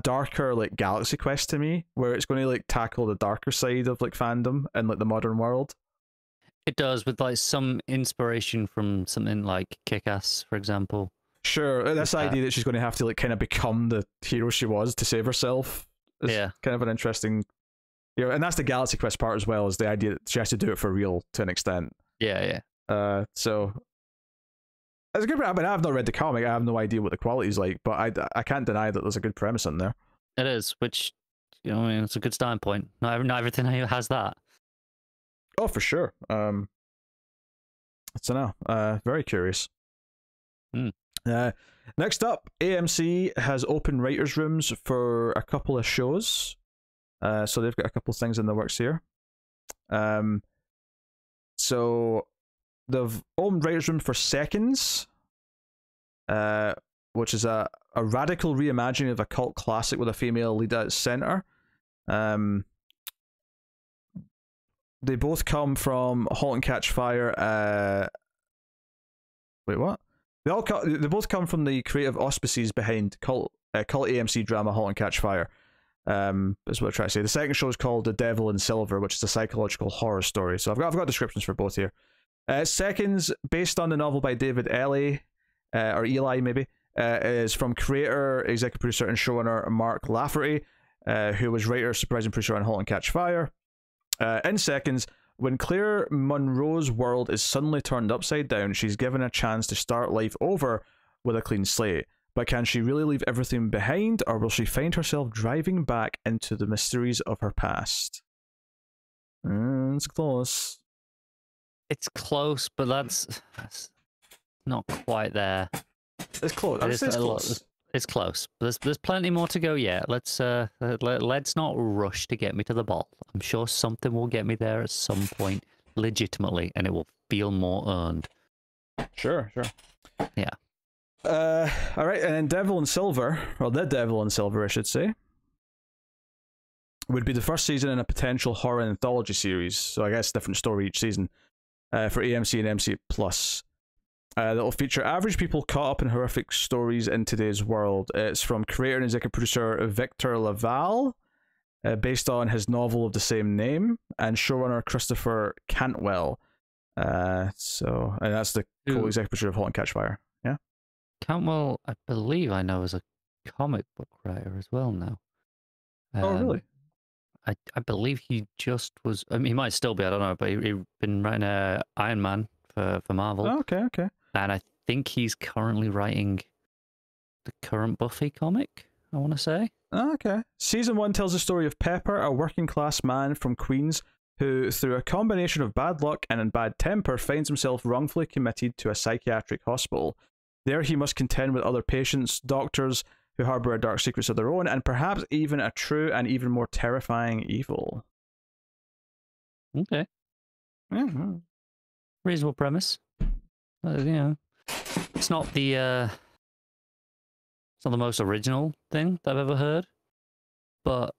darker like Galaxy Quest to me, where it's going to like tackle the darker side of like fandom and like the modern world. It does, with like some inspiration from something like Kick-Ass, for example. Sure, this idea that she's going to have to like kind of become the hero she was to save herself is kind of an interesting, you know, and that's the Galaxy Quest part as well, is the idea that she has to do it for real to an extent. Yeah. So it's a good. I mean, I've not read the comic. I have no idea what the quality is like, but I can't deny that there's a good premise in there. It is, which, you know, I mean, it's a good starting point. Not everything has that. Oh, for sure. I don't know. Very curious. Next up, AMC has open writers' rooms for a couple of shows. So they've got a couple of things in the works here. So they've opened writers' room for Seconds, which is a radical reimagining of a cult classic with a female lead at its center. They both come from *Halt and Catch Fire*. Wait, what? They both come from the creative auspices behind cult AMC drama *Halt and Catch Fire*. Is what I'm trying to say. The second show is called *The Devil in Silver*, which is a psychological horror story. So I've got descriptions for both here. Seconds, based on the novel by David or Eli maybe, is from creator, executive producer, and showrunner Mark Lafferty, who was writer, supervising producer on *Halt and Catch Fire*. In Seconds, when Claire Monroe's world is suddenly turned upside down, she's given a chance to start life over with a clean slate. But can she really leave everything behind, or will she find herself driving back into the mysteries of her past? It's close. It's close, but that's not quite there. It's close. It's close. It's close. There's plenty more to go yet. Let's not rush to get me to the ball. I'm sure something will get me there at some point, legitimately, and it will feel more earned. Sure. Yeah. All right, and then Devil in Silver, or The Devil in Silver, I should say, would be the first season in a potential horror anthology series. So I guess different story each season for AMC and MC Plus. That will feature average people caught up in horrific stories in today's world. It's from creator and executive producer Victor Laval, based on his novel of the same name, and showrunner Christopher Cantwell. And that's the co-executive producer of *Halt and Catch Fire*. Yeah. Cantwell, I believe I know, is a comic book writer as well now. Oh, really? I believe he just was. I mean, he might still be. I don't know, but he's been writing Iron Man for Marvel. Oh, okay. And I think he's currently writing the current Buffy comic, I want to say. Oh, okay. Season 1 tells the story of Pepper, a working-class man from Queens who, through a combination of bad luck and bad temper, finds himself wrongfully committed to a psychiatric hospital. There he must contend with other patients, doctors who harbor dark secrets of their own, and perhaps even a true and even more terrifying evil. Okay. Mm-hmm. Reasonable premise. It's not the most original thing that I've ever heard, but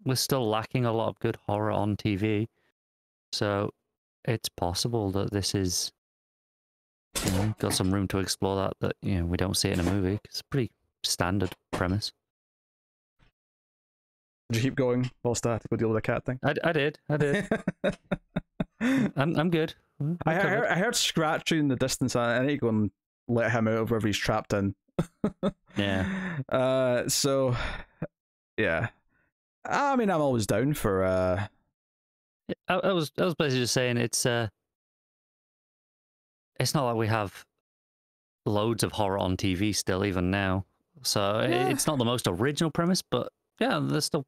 we're still lacking a lot of good horror on TV. So it's possible that this is got some room to explore that we don't see it in a movie. It's a pretty standard premise. Did you keep going whilst I had to go deal with the cat thing? I did. I'm good. I heard scratching in the distance. I need to go and let him out of wherever he's trapped in. Yeah. So, yeah. I mean, I'm always down for. I was basically just saying it's not like we have loads of horror on TV still, even now. So it's not the most original premise, but yeah, there's still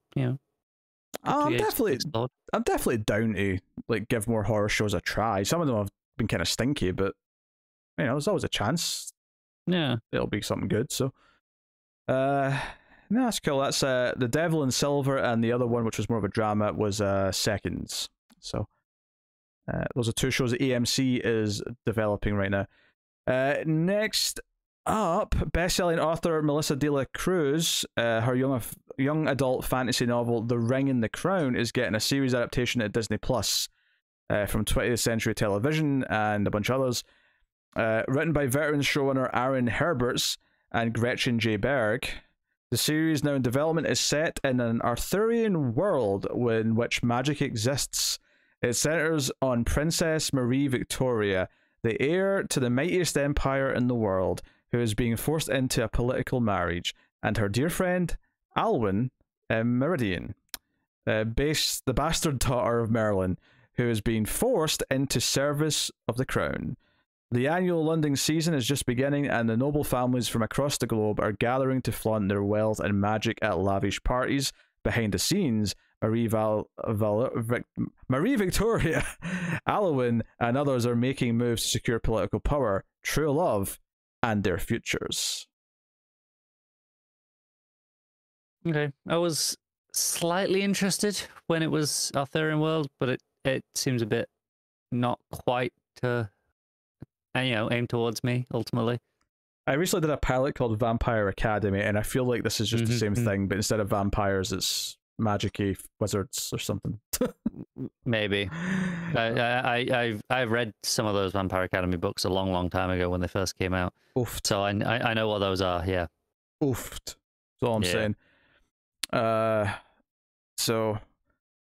I'm definitely down to like give more horror shows a try. Some of them have been kind of stinky, but there's always a chance. Yeah, it'll be something good. So, no, that's cool. That's The Devil in Silver, and the other one, which was more of a drama, was Seconds. So, those are two shows that AMC is developing right now. Next up, best-selling author Melissa De La Cruz, her young adult fantasy novel The Ring and the Crown is getting a series adaptation at Disney Plus from 20th Century Television and a bunch of others. Written by veteran showrunner Aaron Herberts and Gretchen J. Berg, the series now in development is set in an Arthurian world in which magic exists. It centers on Princess Marie Victoria, the heir to the mightiest empire in the world, who is being forced into a political marriage, and her dear friend Alwyn Meridian, the bastard daughter of Merlin, who is being forced into service of the crown. The annual London season is just beginning, and the noble families from across the globe are gathering to flaunt their wealth and magic at lavish parties. Behind the scenes, Marie Victoria, Alwyn, and others are making moves to secure political power, true love, and their futures. Okay, I was slightly interested when it was Arthurian world, but it seems a bit not quite aim towards me ultimately. I recently did a pilot called Vampire Academy, and I feel like this is just the same thing, but instead of vampires, it's magic-y wizards or something. Maybe. I've read some of those Vampire Academy books a long time ago when they first came out. Oofed. So I know what those are. Yeah. Oofed. That's all I'm saying. So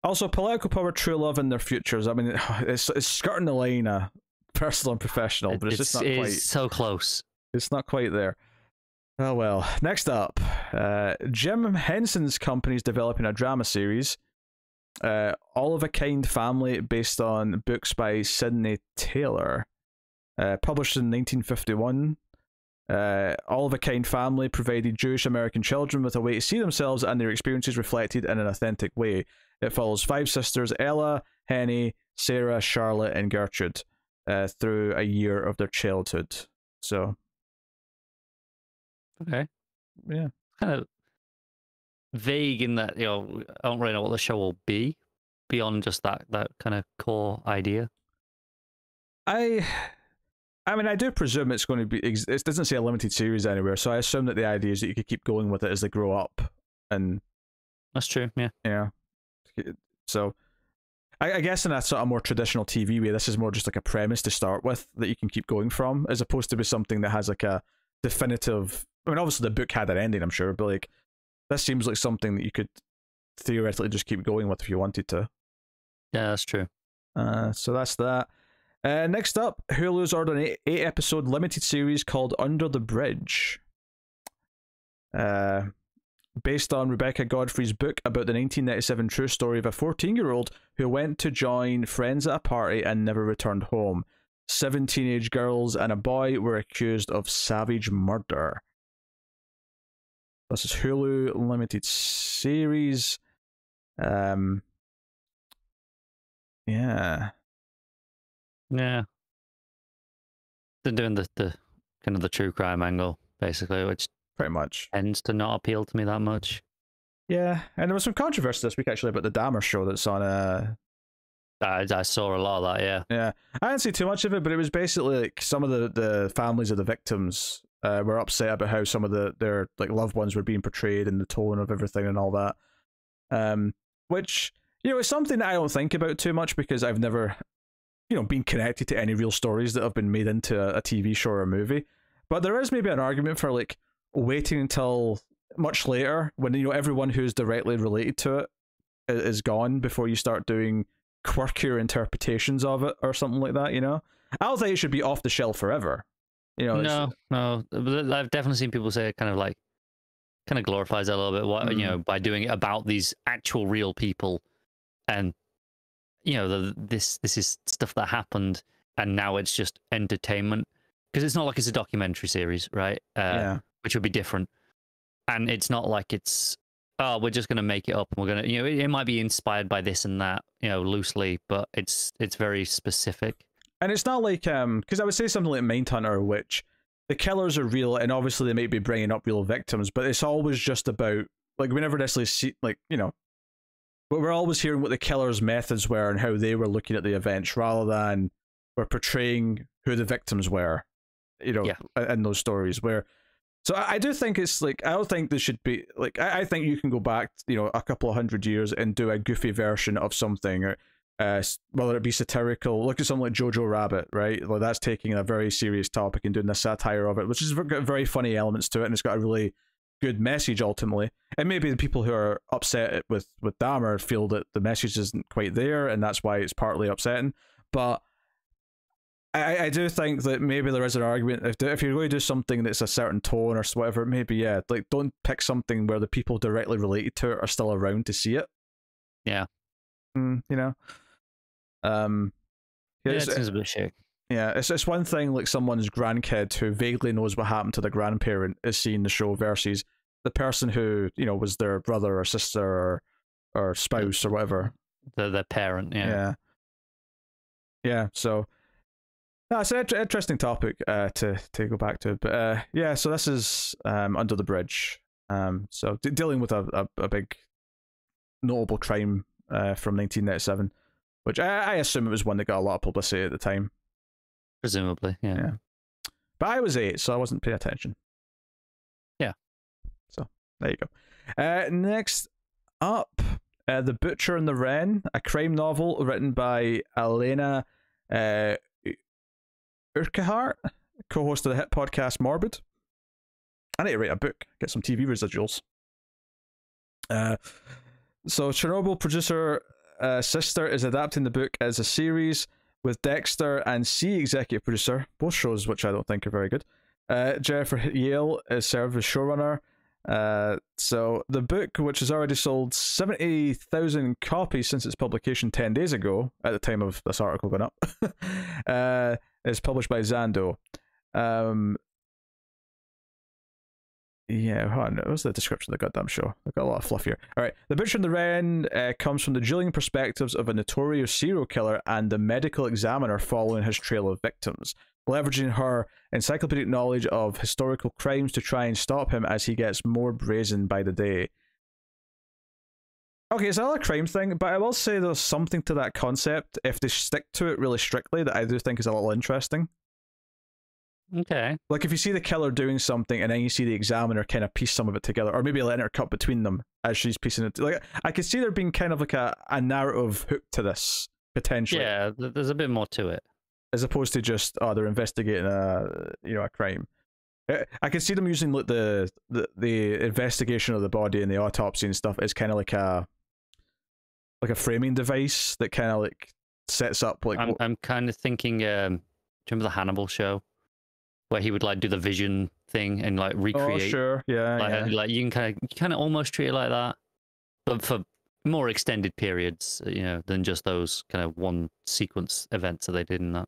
also political power, true love, and their futures. I mean, it's skirting the line of personal and professional, but it's just not quite. It's so close. It's not quite there. Oh well. Next up, Jim Henson's company is developing a drama series, All of a Kind Family, based on books by Sidney Taylor, published in 1951. All of a Kind Family provided Jewish American children with a way to see themselves and their experiences reflected in an authentic way. It follows 5 sisters, Ella, Henny, Sarah, Charlotte, and Gertrude, through a year of their childhood. So, okay, yeah, kind of vague in that I don't really know what the show will be beyond just that kind of core idea. I mean, I do presume it's going to be. It doesn't say a limited series anywhere, so I assume that the idea is that you could keep going with it as they grow up, and that's true. Yeah. So, I guess in a sort of more traditional TV way, this is more just like a premise to start with that you can keep going from, as opposed to be something that has like a definitive. I mean, obviously the book had an ending, I'm sure, but like this seems like something that you could theoretically just keep going with if you wanted to. Yeah, that's true. So that's that. Next up, Hulu's ordered an 8-episode limited series called Under the Bridge. Based on Rebecca Godfrey's book about the 1997 true story of a 14-year-old who went to join friends at a party and never returned home. 7 teenage girls and a boy were accused of savage murder. This is Hulu limited series. Yeah. Yeah. They're doing the kind of the true crime angle, basically, which pretty much tends to not appeal to me that much. Yeah, and there was some controversy this week actually about the Dahmer show that's on. I saw a lot of that. Yeah, I didn't see too much of it, but it was basically like some of the families of the victims were upset about how some of their like loved ones were being portrayed and the tone of everything and all that. Which, you know, is something that I don't think about too much because I've never, you know, been connected to any real stories that have been made into a TV show or a movie. But there is maybe an argument for like waiting until much later when, you know, everyone who's directly related to it is gone before you start doing quirkier interpretations of it or something like that, you know? I don't think it should be off the shelf forever. You know, no. I've definitely seen people say it kind of glorifies it a little bit. What you know, by doing it about these actual real people, and you know, this is stuff that happened, and now it's just entertainment because it's not like it's a documentary series, right? Yeah. Which would be different, and it's not like it's we're just gonna make it up and we're gonna, you know, it might be inspired by this and that, you know, loosely, but it's very specific. And it's not like, because I would say something like Mindhunter, which the killers are real, and obviously they might be bringing up real victims, but it's always just about, like, we never necessarily see, like, you know, but we're always hearing what the killers' methods were and how they were looking at the events, rather than we're portraying who the victims were, you know, in those stories. So I do think it's like, I don't think there should be, like, I think you can go back, you know, a couple of 100 years and do a goofy version of something, or whether it be satirical. Look at something like Jojo Rabbit, right? Well, that's taking a very serious topic and doing a satire of it, which has got very funny elements to it, and it's got a really good message ultimately. And maybe the people who are upset with Dahmer feel that the message isn't quite there, and that's why it's partly upsetting. But I do think that maybe there is an argument, if you're going to do something that's a certain tone or whatever, maybe, yeah, like, don't pick something where the people directly related to it are still around to see it. Yeah. You know? It seems a bit shit. Yeah, it's one thing like someone's grandkid who vaguely knows what happened to the grandparent is seeing the show versus the person who, you know, was their brother or sister or spouse or whatever. The parent, Yeah, so that's an interesting topic to go back to. But yeah, so this is Under the Bridge. So dealing with a big notable crime from 1997, which I assume it was one that got a lot of publicity at the time. Presumably, yeah. But I was 8, so I wasn't paying attention. Yeah. So there you go. Next up, The Butcher and the Wren, a crime novel written by Elena Urquhart, co-host of the hit podcast Morbid. I need to write a book, get some TV residuals. So Chernobyl producer Sister is adapting the book as a series with Dexter and C executive producer, both shows which I don't think are very good. Jennifer Yale is served as showrunner. So the book, which has already sold 70,000 copies since its publication 10 days ago, at the time of this article going up, is published by Zando. Yeah, hold on. What was the description of the goddamn show? I've got a lot of fluff here. Alright. The Butcher and the Wren comes from the dueling perspectives of a notorious serial killer and the medical examiner following his trail of victims, leveraging her encyclopedic knowledge of historical crimes to try and stop him as he gets more brazen by the day. Okay, it's another crime thing, but I will say there's something to that concept, if they stick to it really strictly, that I do think is a little interesting. Okay. Like, if you see the killer doing something and then you see the examiner kind of piece some of it together, or maybe let her cut between them as she's piecing it. Like, I could see there being kind of like a narrative hook to this, potentially. Yeah, there's a bit more to it. As opposed to just, they're investigating a crime. I could see them using like the investigation of the body and the autopsy and stuff as kind of like a framing device that kind of like sets up like. I'm kind of thinking. Do you remember the Hannibal show, where he would like do the vision thing and like recreate? Oh sure, yeah. Like you can kind of almost treat it like that, but for more extended periods, you know, than just those kind of one sequence events that they did in that.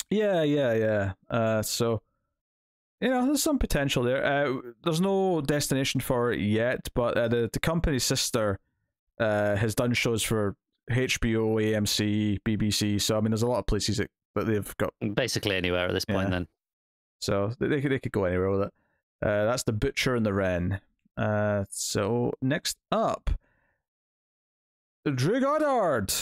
Yeah. So, you know, there's some potential there. There's no destination for it yet, but the company's sister has done shows for HBO, AMC, BBC. So, I mean, there's a lot of places that they've got. Basically anywhere at this point, then. So they could go anywhere with it. That's The Butcher and the Wren. So next up, Drew Goddard.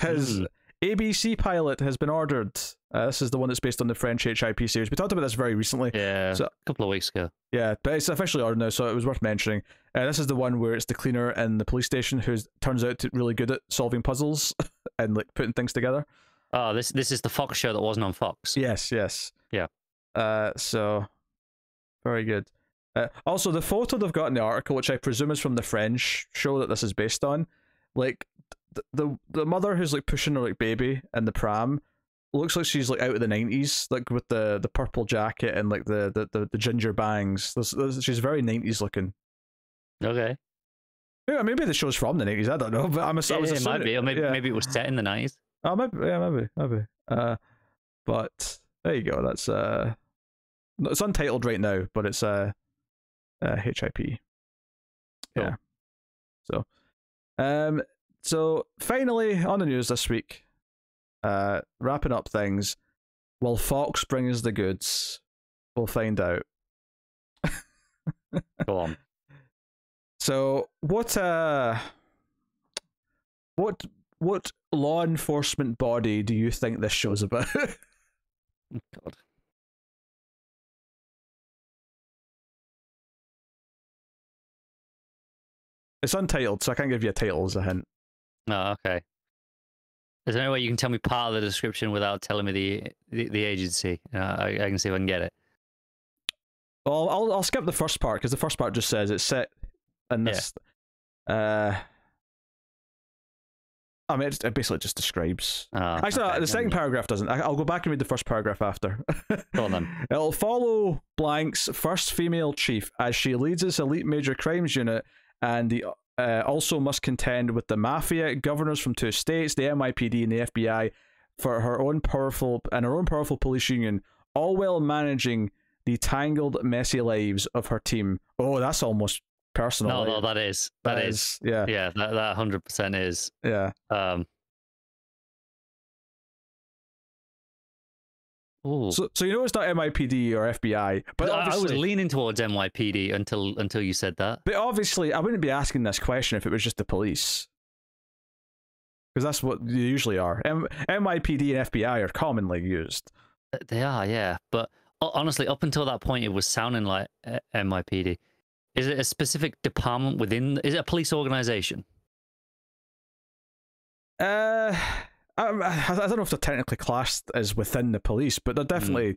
His ABC pilot has been ordered. This is the one that's based on the French HIP series. We talked about this very recently. Yeah, so, a couple of weeks ago. Yeah, but it's officially ordered now, so it was worth mentioning. This is the one where it's the cleaner in the police station who turns out to really good at solving puzzles and like putting things together. Oh, this is the Fox show that wasn't on Fox. Yes. Yeah. So very good. Also, the photo they've got in the article, which I presume is from the French show that this is based on, like the mother who's like pushing her like baby in the pram looks like she's like out of the 90s, like with the purple jacket and like the ginger bangs. She's very 90s looking. Okay. Yeah, maybe the show's from the 90s. I don't know, but I was assuming it might be, or maybe it was set in the 90s. Oh, maybe. But there you go. That's it's untitled right now, but it's HIP. Yeah. Cool. So finally on the news this week, wrapping up things. Will Fox bring us the goods? We'll find out. Go on. So what law enforcement body do you think this show's about? God. It's untitled, so I can't give you a title as a hint. Oh, okay. Is there any way you can tell me part of the description without telling me the agency? I can see if I can get it. Well, I'll skip the first part because the first part just says it's set in this. Yeah. I mean, it basically just describes. Actually, okay, the second paragraph doesn't. I'll go back and read the first paragraph after. Go on then. It'll follow Blank's first female chief as she leads this elite major crimes unit, and the also must contend with the mafia, governors from 2 states, the NYPD, and the FBI for her own powerful police union, all while managing the tangled, messy lives of her team. Oh, that's almost personal. No, that is. Yeah. Yeah, that 100% is. Yeah. So you know it's not NYPD or FBI, but I was leaning towards NYPD until you said that. But obviously, I wouldn't be asking this question if it was just the police, because that's what they usually are. NYPD and FBI are commonly used. They are, yeah. But honestly, up until that point, it was sounding like NYPD. Is it a specific department within? Is it a police organization? I don't know if they're technically classed as within the police, but they're definitely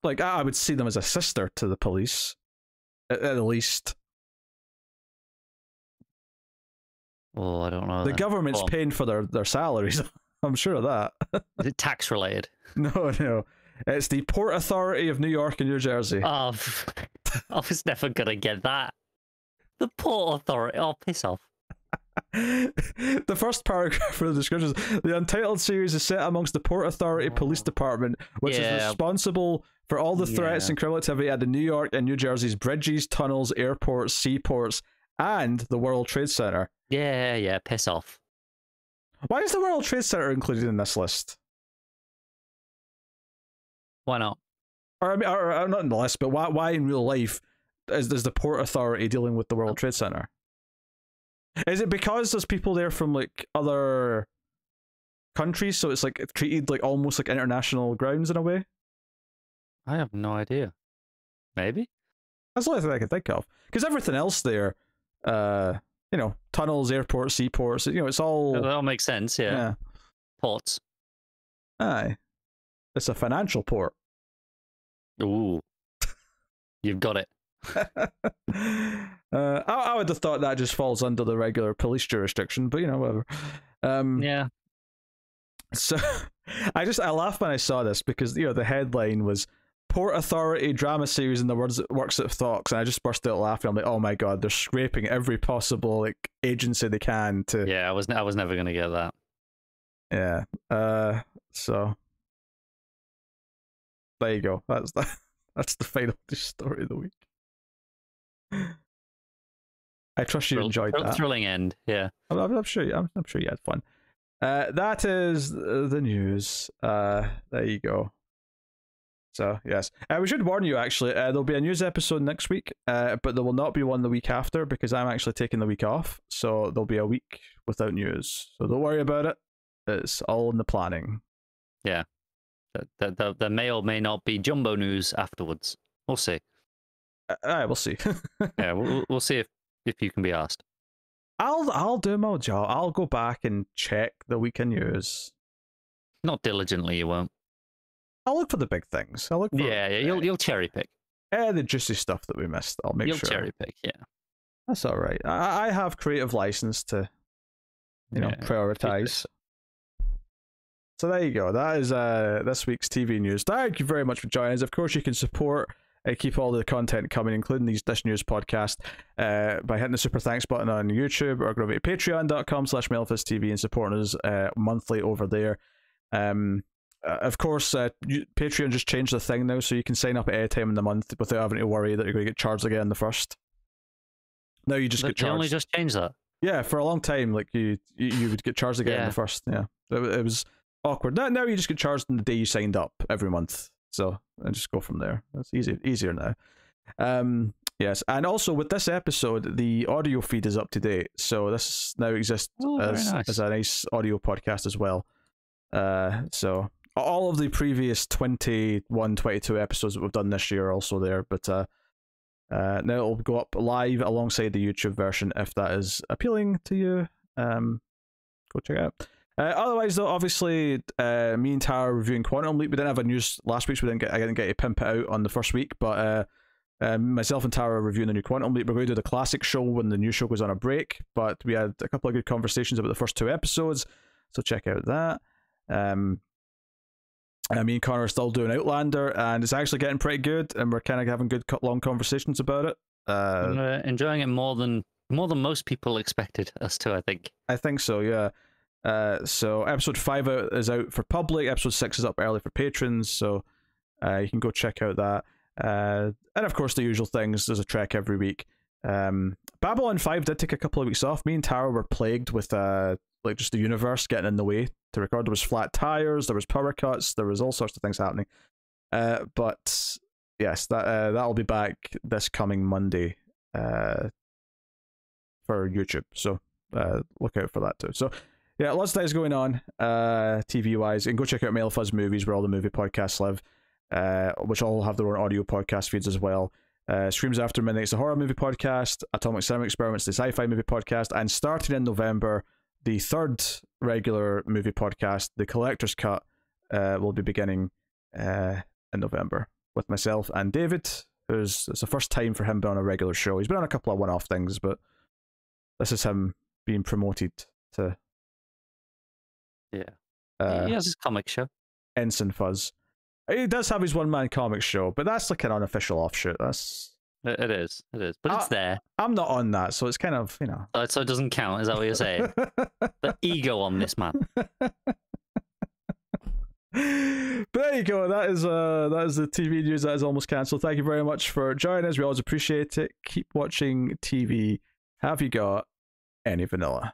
like I would see them as a sister to the police, at the least. Oh, I don't know. The government's paying for their salaries. I'm sure of that. Is it tax related? No. It's the Port Authority of New York and New Jersey. Oh, I was never gonna get that. The Port Authority. Oh, piss off. The first paragraph of the description is, the untitled series is set amongst the Port Authority Police Department, which is responsible for all the threats and criminal activity at the New York and New Jersey's bridges, tunnels, airports, seaports, and the World Trade Center. Yeah, piss off. Why is the World Trade Center included in this list? Why not? Or I mean, or not in the list, but why in real life is the Port Authority dealing with the World Trade Center? Is it because there's people there from like other countries, so it's like treated like almost like international grounds in a way? I have no idea. Maybe that's the only thing I can think of. Because everything else there, tunnels, airports, seaports, it's all that all makes sense. Yeah. Ports. Aye, it's a financial port. Ooh, you've got it. I would have thought that just falls under the regular police jurisdiction, but whatever. Yeah. So I laughed when I saw this because the headline was Port Authority drama series in the works at Fox, and I just burst out laughing. I'm like, oh my god, they're scraping every possible agency they can to. Yeah, I was never gonna get that. Yeah. So there you go. That's the final story of the week. I trust you enjoyed that. Thrilling end, yeah. I'm sure you had fun. That is the news. There you go. So yes, we should warn you actually. There'll be a news episode next week, but there will not be one the week after because I'm actually taking the week off. So there'll be a week without news. So don't worry about it. It's all in the planning. Yeah, there may or may not be jumbo news afterwards. We'll see. We'll see. Yeah, we'll see if you can be asked. I'll do my job. I'll go back and check the weekend news. Not diligently, you won't. I'll look for the big things. I'll look for you'll cherry pick. The juicy stuff that we missed. I'll make sure. You'll cherry pick, yeah. That's all right. I have creative license to, prioritize. So there you go. That is this week's TV news. Thank you very much for joining us. Of course, you can support keep all the content coming, including this news podcast, by hitting the super thanks button on YouTube or go over to patreon.com/MailFistTV and supporting us monthly over there. Of course, Patreon just changed the thing now, so you can sign up at any time in the month without having to worry that you're going to get charged again the first. Now you just get charged. They only just changed that? Yeah, for a long time, like you would get charged again the first. Yeah, it was awkward. Now you just get charged on the day you signed up every month. So and just go from there. That's easier now. Yes, and also with this episode, the audio feed is up to date, so this now exists as a nice audio podcast as well. So all of the previous 21, 22 episodes that we've done this year are also there, but now it'll go up live alongside the YouTube version if that is appealing to you. Go check it out. Otherwise, though, obviously, me and Tara reviewing Quantum Leap. We didn't have a news last week, so I didn't get to pimp it out on the first week. But myself and Tara are reviewing the new Quantum Leap. We're going to do the classic show when the new show goes on a break. But we had a couple of good conversations about the first 2 episodes, so check out that. Me and Connor are still doing Outlander, and it's actually getting pretty good, and we're kind of having good long conversations about it. I'm enjoying it more than most people expected us to, I think. I think so, yeah. So episode 5 is out for public, episode 6 is up early for patrons, so you can go check out that. And of course the usual things, there's a trek every week. Babylon 5 did take a couple of weeks off. Me and Tara were plagued with like just the universe getting in the way to record. There was flat tires, there was power cuts, there was all sorts of things happening. But yes, that'll be back this coming Monday for YouTube, so look out for that too. So yeah, lots of things going on TV wise, and go check out Mail Fuzz Movies, where all the movie podcasts live, which all have their own audio podcast feeds as well. Screams After Midnight's the horror movie podcast, Atomic Cinema Experiments the sci-fi movie podcast, and starting in November, the 3rd regular movie podcast, The Collector's Cut, will be beginning in November with myself and David, it's the first time for him being on a regular show. He's been on a couple of one-off things, but this is him being promoted to he has his comic show, Ensign Fuzz. He does have his one-man comic show, but that's like an unofficial offshoot. It is, but it's there. I'm not on that, so it's kind of, so it doesn't count. Is that what you're saying? The ego on this man. But there you go. That is the TV news. That is almost cancelled. Thank you very much for joining us. We always appreciate it. Keep watching TV. Have you got any vanilla?